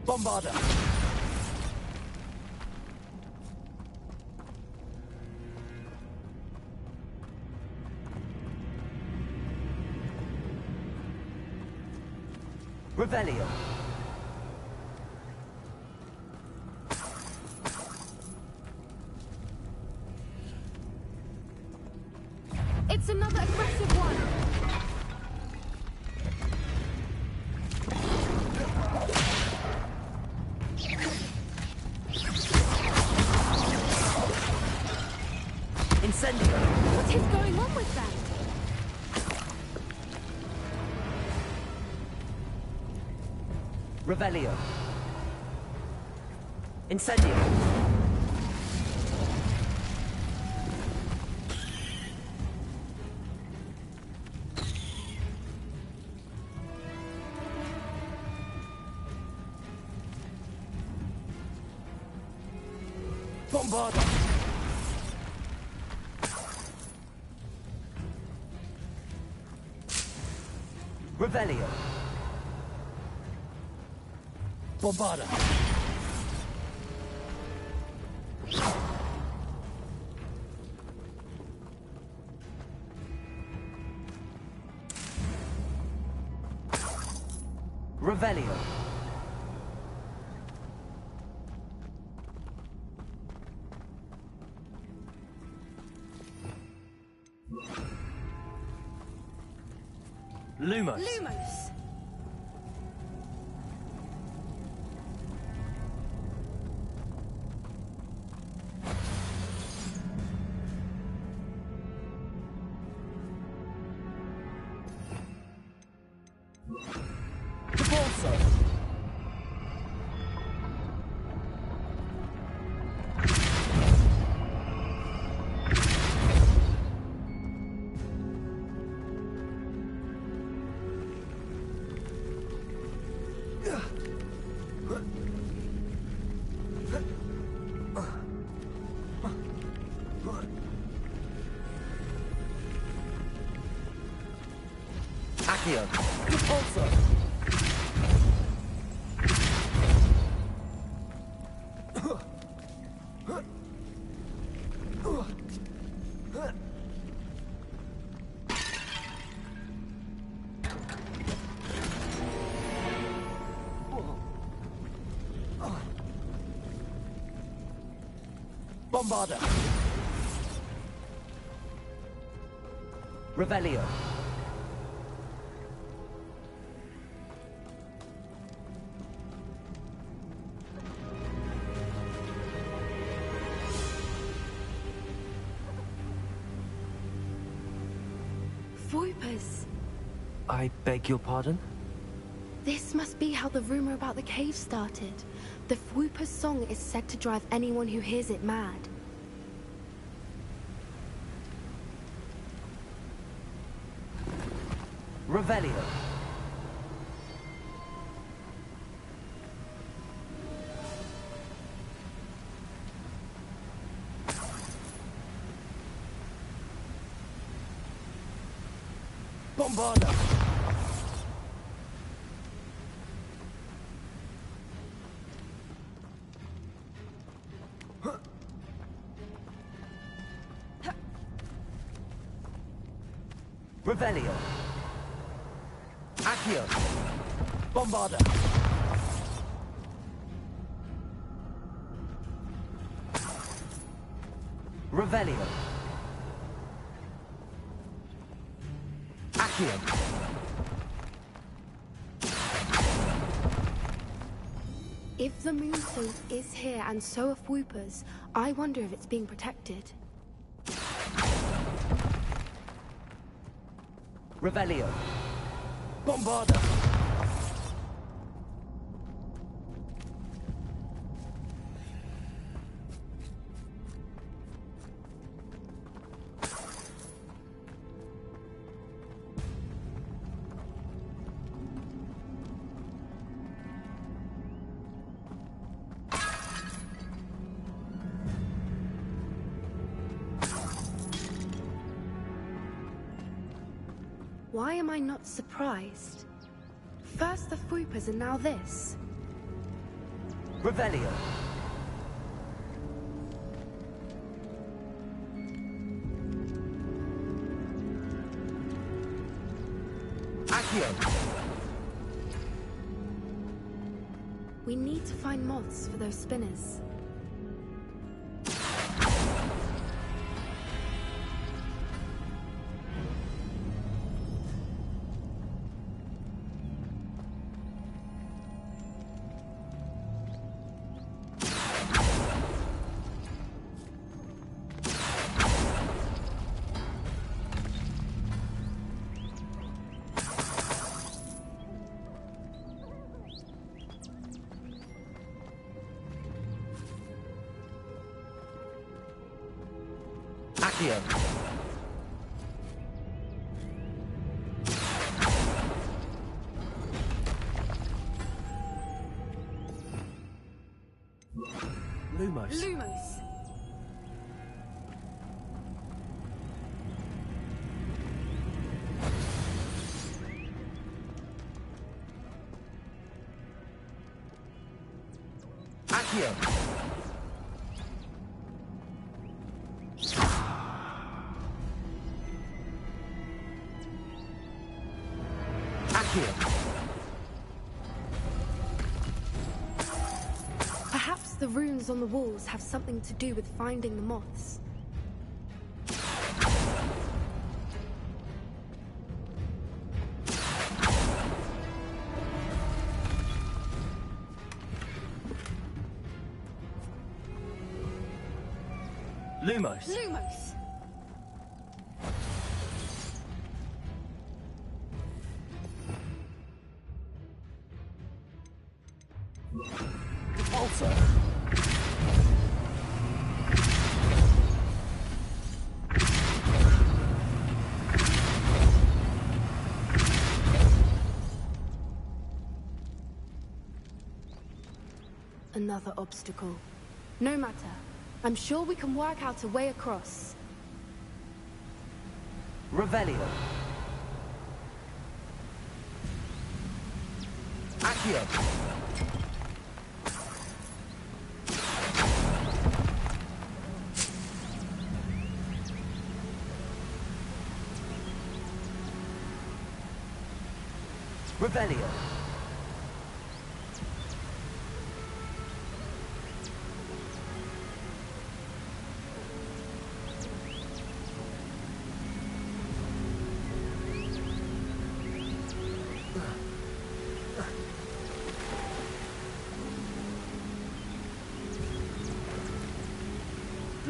Bombarda. Revelio. It's another aggressive one. Incendio. What is going on with that? Revelio. Incendio. Bombarda. Revelio. Bombarda. Revelio. Lumos. Lumos. Accio. Repulsor. Bombarda! Revelio! Voipers! I beg your pardon? This must be how the rumor about the cave started. The Whooper's song is said to drive anyone who hears it mad. Revelio. Bombarda. Revelio. Accio. Bombarda. Revelio. Accio. If the Moonstone is here and so are Whoopers, I wonder if it's being protected. Revelio. Bombarda. Why am I not surprised? First the Whoopers and now this. Revelio. Accio. We need to find moths for those spinners. Accio. Lumos. Lumos. Accio. Perhaps the runes on the walls have something to do with finding the moths. Lumos. Lumos! Also. Another obstacle. No matter. I'm sure we can work out a way across. Revelio. Accio. Revelio.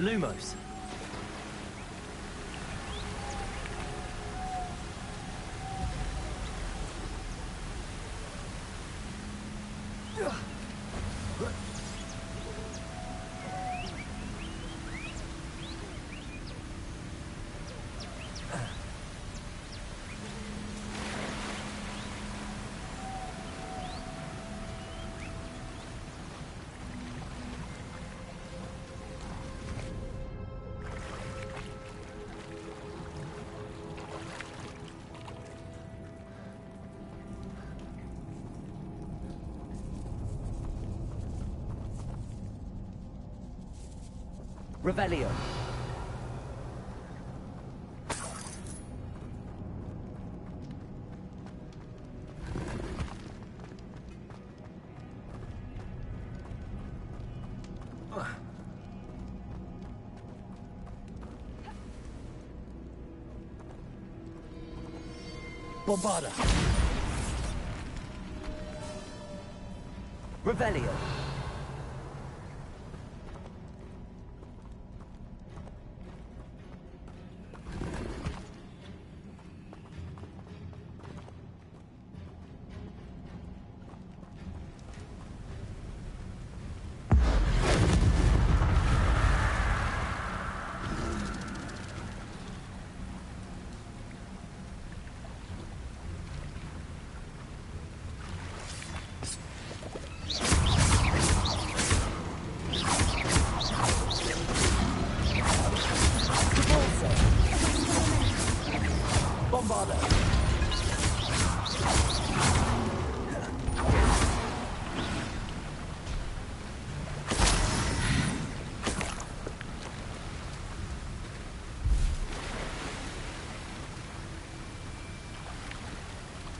Lumos. Revelio. Bombarda. Revelio.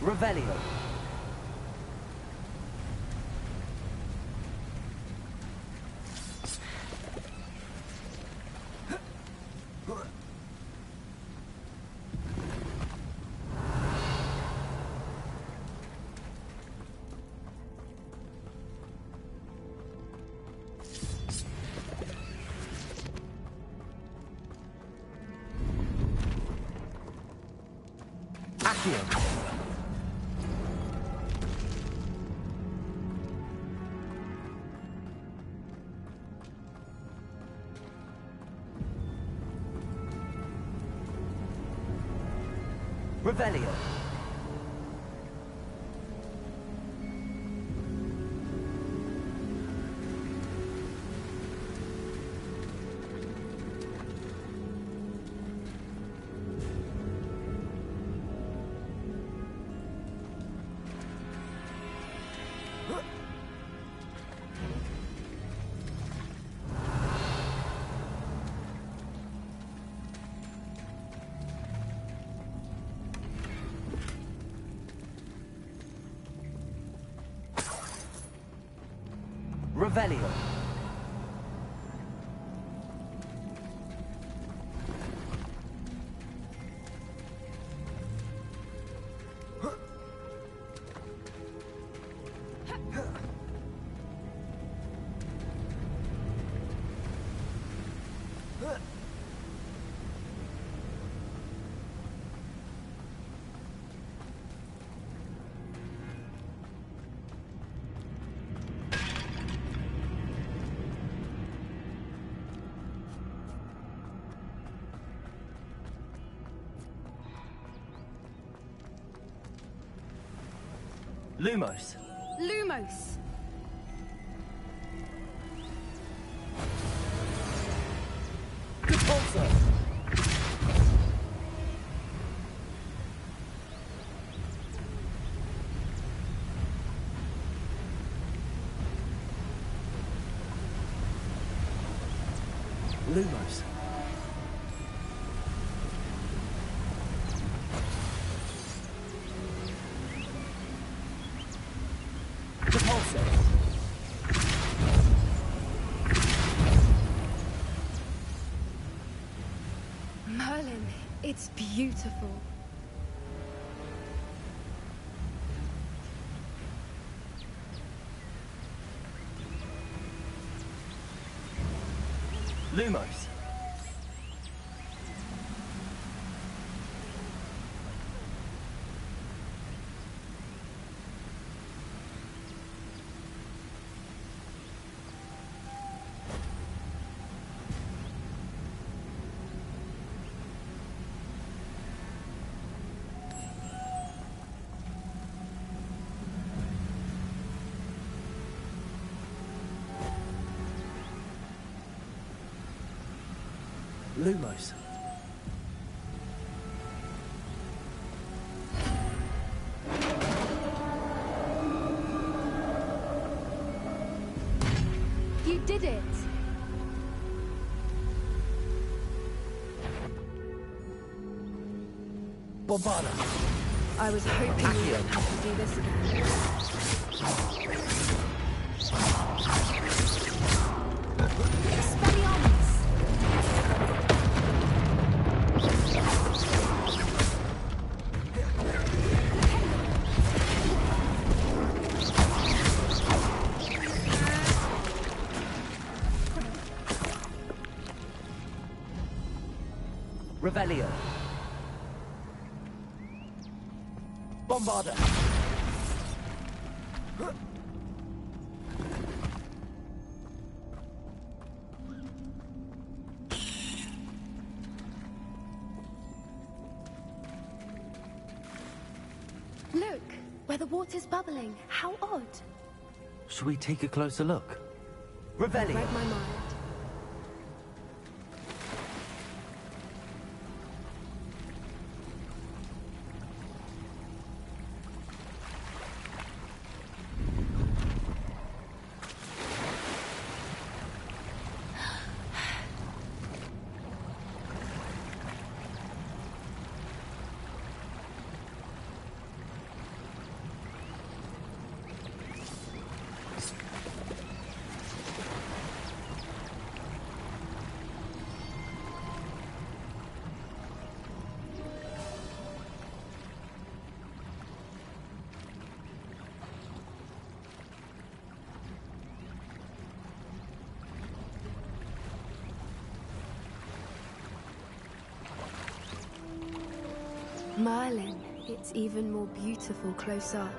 Revelio. Accio. Revelio. Revelio. Lumos. Lumos! Repulsor. Lumos. Merlin, it's beautiful. Lumos. Lumos. You did it! Bombarda. I was hoping we wouldn't have to do this again. Revelio. Bombarda. Look, where the water's bubbling. How odd. Should we take a closer look? Read Revelio. my mind. Merlin, it's even more beautiful close up.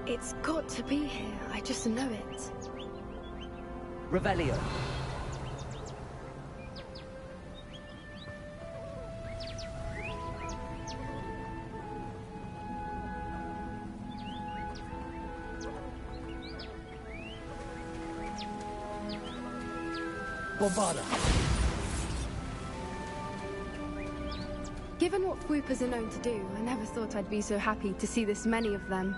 It's got to be here, I just know it. Revelio. Bombarda. Given what Fwoopas are known to do, I never thought I'd be so happy to see this many of them.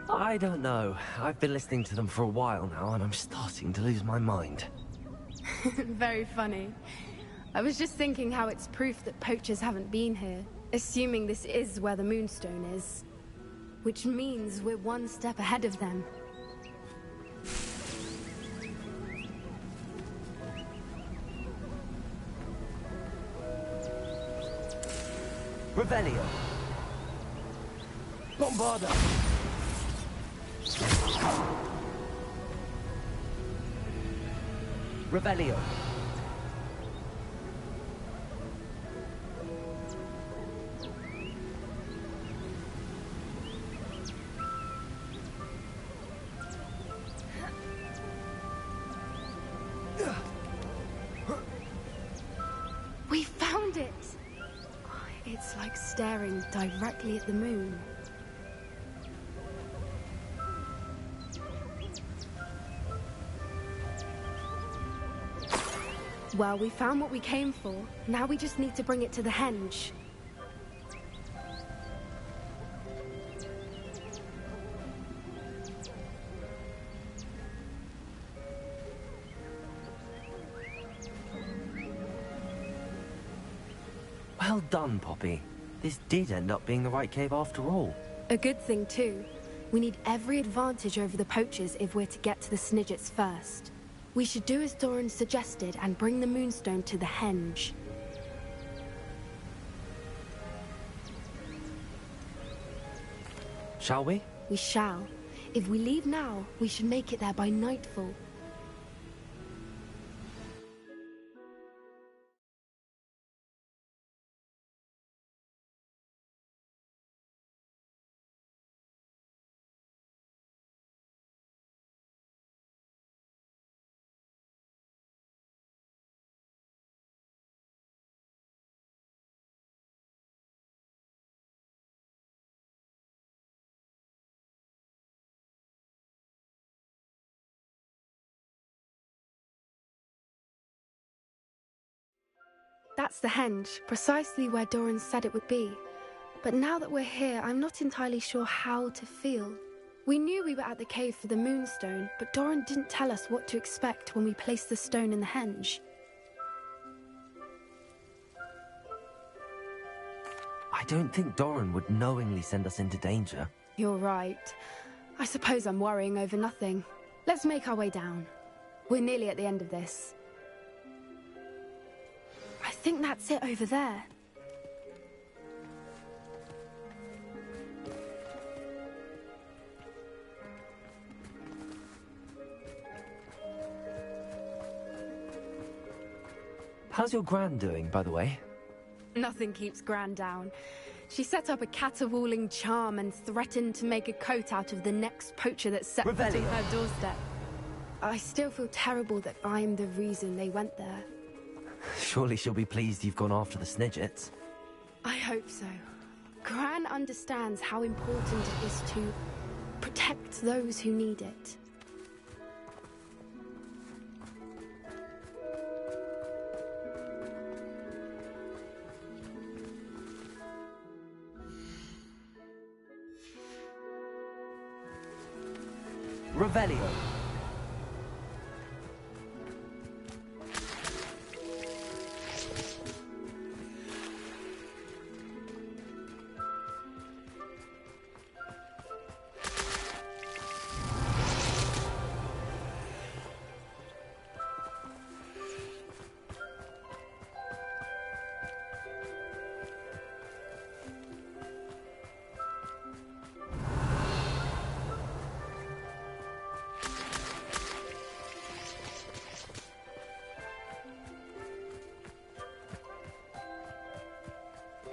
I don't know. I've been listening to them for a while now, and I'm starting to lose my mind. Very funny. I was just thinking how it's proof that poachers haven't been here, assuming this is where the Moonstone is. Which means we're one step ahead of them. Revelio. Bombarda. Revelio. We found it! It's like staring directly at the moon. Well, we found what we came for. Now we just need to bring it to the henge. Well done, Poppy. This did end up being the right cave after all. A good thing, too. We need every advantage over the poachers if we're to get to the Snidgets first. We should do as Doran suggested and bring the Moonstone to the henge. Shall we? We shall. If we leave now, we should make it there by nightfall. That's the henge, precisely where Doran said it would be. But now that we're here, I'm not entirely sure how to feel. We knew we were at the cave for the Moonstone, but Doran didn't tell us what to expect when we placed the stone in the henge. I don't think Doran would knowingly send us into danger. You're right. I suppose I'm worrying over nothing. Let's make our way down. We're nearly at the end of this. I think that's it over there. How's your gran doing, by the way? Nothing keeps Gran down. She set up a caterwauling charm and threatened to make a coat out of the next poacher that set foot on her doorstep. I still feel terrible that I'm the reason they went there. Surely she'll be pleased you've gone after the Snidgets. I hope so. Gran understands how important it is to protect those who need it. Revelio.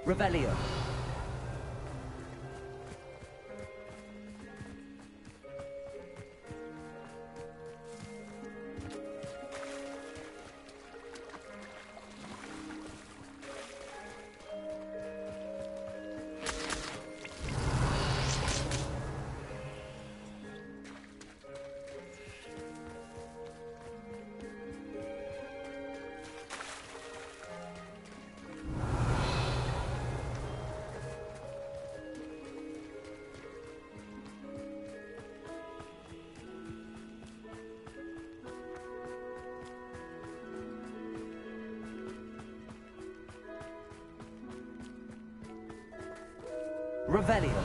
Revelio. Revelio.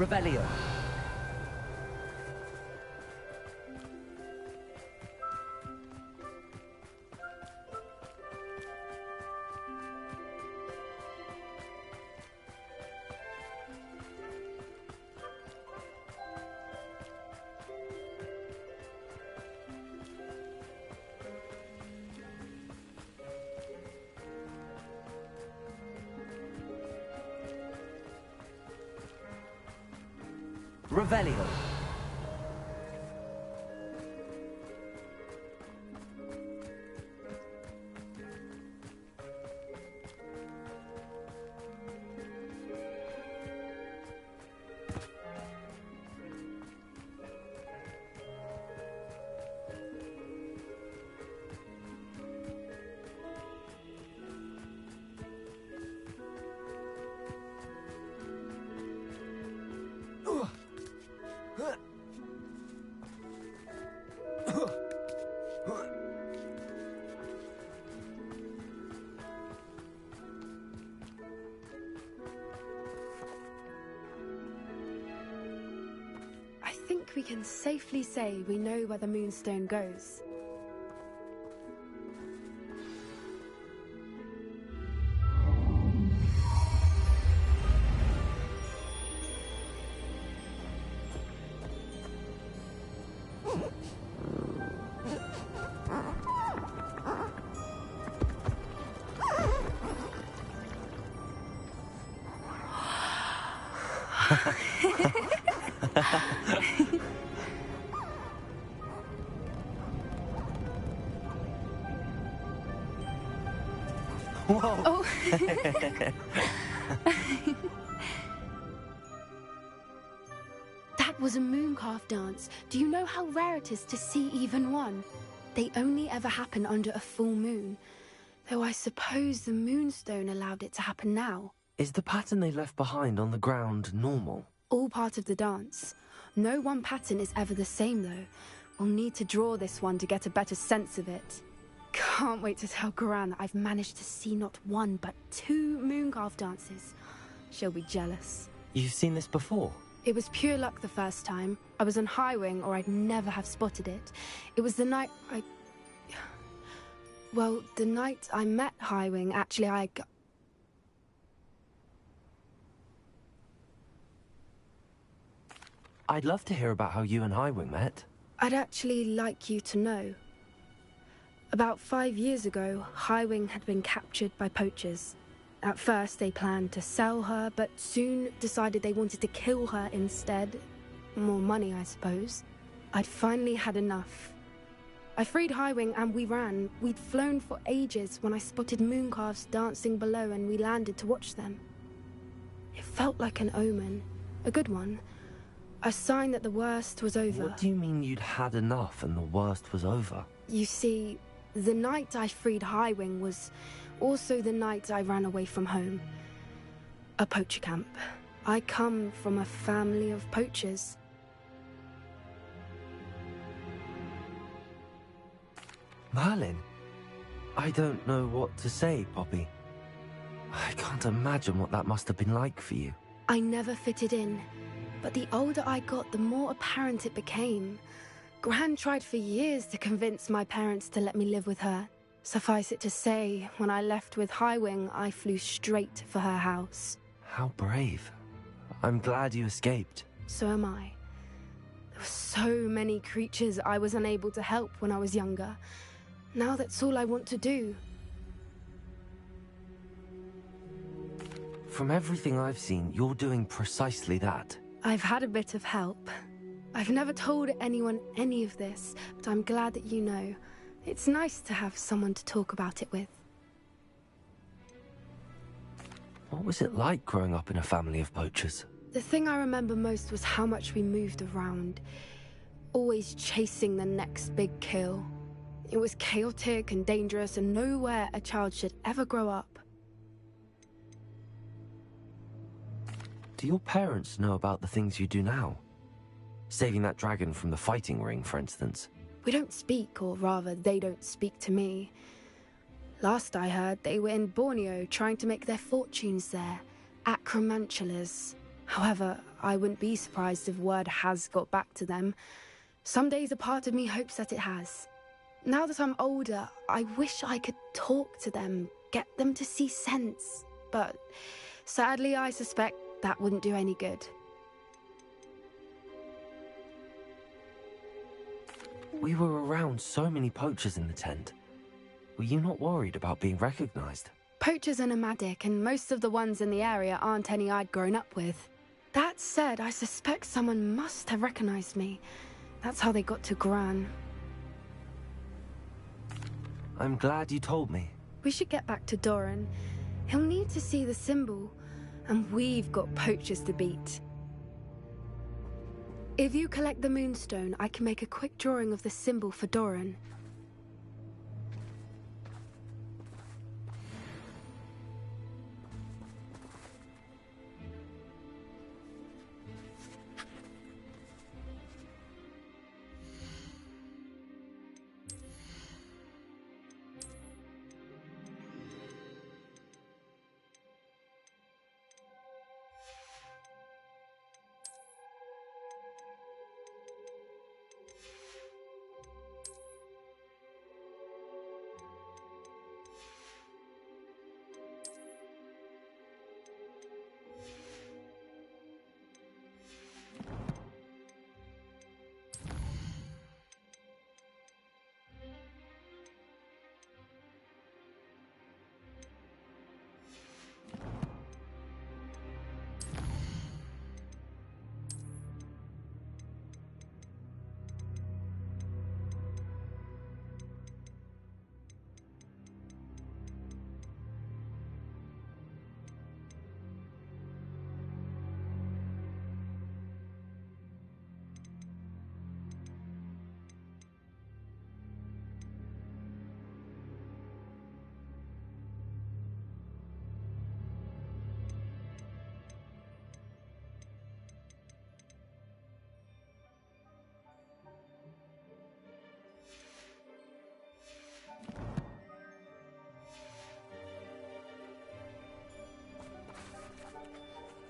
Revelio. Revelio. I think we can safely say we know where the Moonstone goes. Whoa! Oh. That was a mooncalf dance. Do you know how rare it is to see even one? They only ever happen under a full moon. Though I suppose the moonstone allowed it to happen now. Is the pattern they left behind on the ground normal? All part of the dance. No one pattern is ever the same, though. We'll need to draw this one to get a better sense of it. Can't wait to tell Gran that I've managed to see not one, but 2 mooncalf dances. She'll be jealous. You've seen this before? It was pure luck the first time. I was on Highwing, or I'd never have spotted it. It was the night Well, the night I met Highwing, actually, I'd love to hear about how you and Highwing met. I'd actually like you to know. About 5 years ago, Highwing had been captured by poachers. At first, they planned to sell her, but soon decided they wanted to kill her instead. More money, I suppose. I'd finally had enough. I freed Highwing and we ran. We'd flown for ages when I spotted mooncalves dancing below and we landed to watch them. It felt like an omen. A good one. A sign that the worst was over. What do you mean you'd had enough and the worst was over? You see, the night I freed Highwing was also the night I ran away from home. A poacher camp. I come from a family of poachers. Merlin? I don't know what to say, Poppy. I can't imagine what that must have been like for you. I never fitted in, but the older I got, the more apparent it became. Gran tried for years to convince my parents to let me live with her. Suffice it to say, when I left with Highwing, I flew straight for her house. How brave. I'm glad you escaped. So am I. There were so many creatures I was unable to help when I was younger. Now that's all I want to do. From everything I've seen, you're doing precisely that. I've had a bit of help. I've never told anyone any of this, but I'm glad that you know. It's nice to have someone to talk about it with. What was it like growing up in a family of poachers? The thing I remember most was how much we moved around. Always chasing the next big kill. It was chaotic and dangerous and nowhere a child should ever grow up. Do your parents know about the things you do now? Saving that dragon from the fighting ring, for instance. We don't speak, or rather, they don't speak to me. Last I heard, they were in Borneo trying to make their fortunes there. Acromantulas. However, I wouldn't be surprised if word has got back to them. Some days a part of me hopes that it has. Now that I'm older, I wish I could talk to them, get them to see sense. But sadly, I suspect that wouldn't do any good. We were around so many poachers in the tent. Were you not worried about being recognized? Poachers are nomadic, and most of the ones in the area aren't any I'd grown up with. That said, I suspect someone must have recognized me. That's how they got to Gran. I'm glad you told me. We should get back to Doran. He'll need to see the symbol, and we've got poachers to beat. If you collect the moonstone, I can make a quick drawing of the symbol for Doran.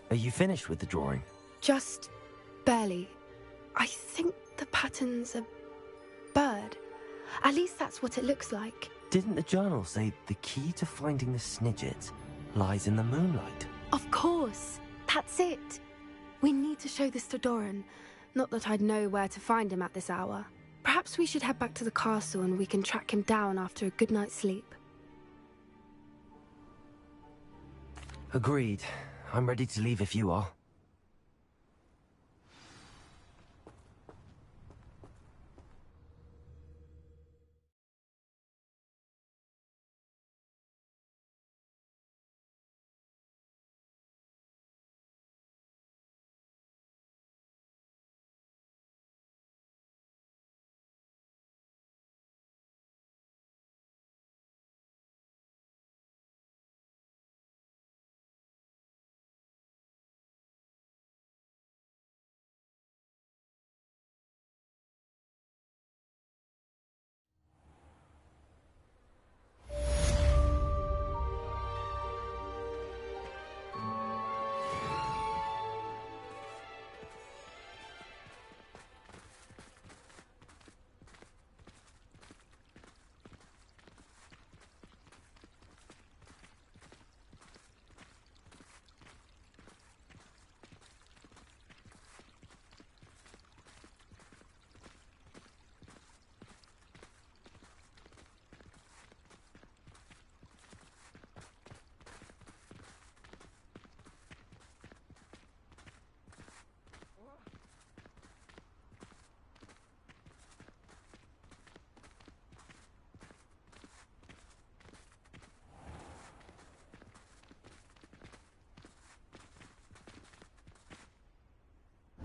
Are you finished with the drawing? Just barely. I think the pattern's a bird. At least that's what it looks like. Didn't the journal say the key to finding the Snidget lies in the moonlight? Of course. That's it. We need to show this to Doran. Not that I'd know where to find him at this hour. Perhaps we should head back to the castle and we can track him down after a good night's sleep. Agreed. I'm ready to leave if you are.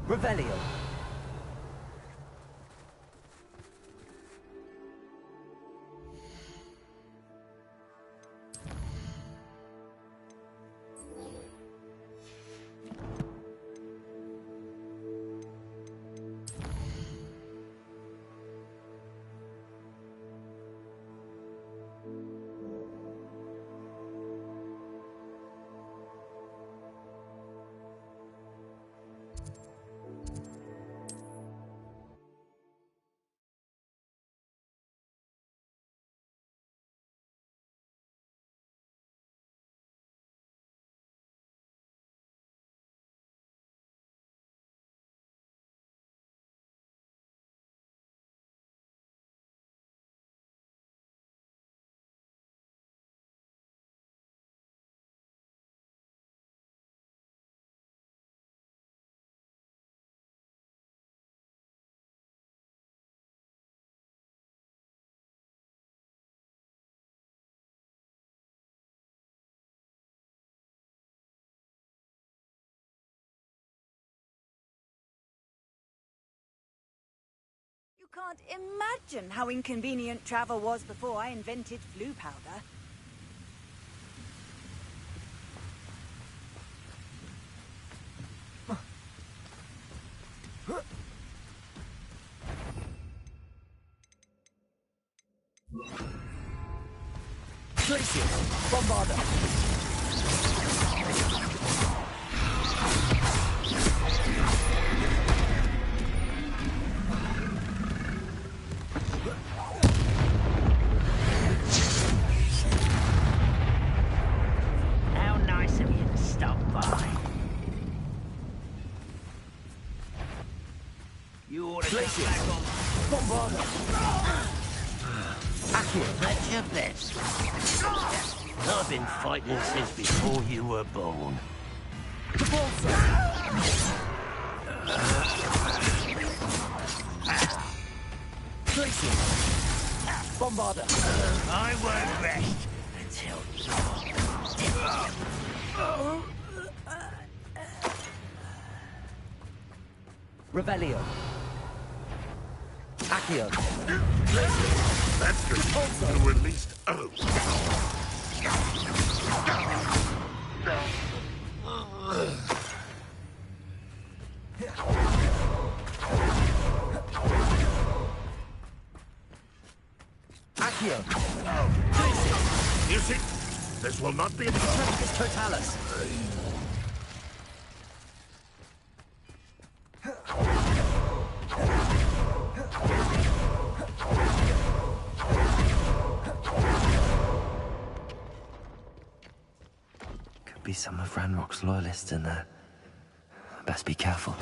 Revelio. You can't imagine how inconvenient travel was before I invented blue powder. Glacius, Bombarder. How nice of you to stop by. You ought to get back on. Bombarder. That's your best. I've been fighting since before you were born. Bombarder. I won't rest until Revelio. Accio. That's good. You released Oak. Accio. You see, this will not be a Totalis. be some of Ranrock's loyalists in there. Best be careful.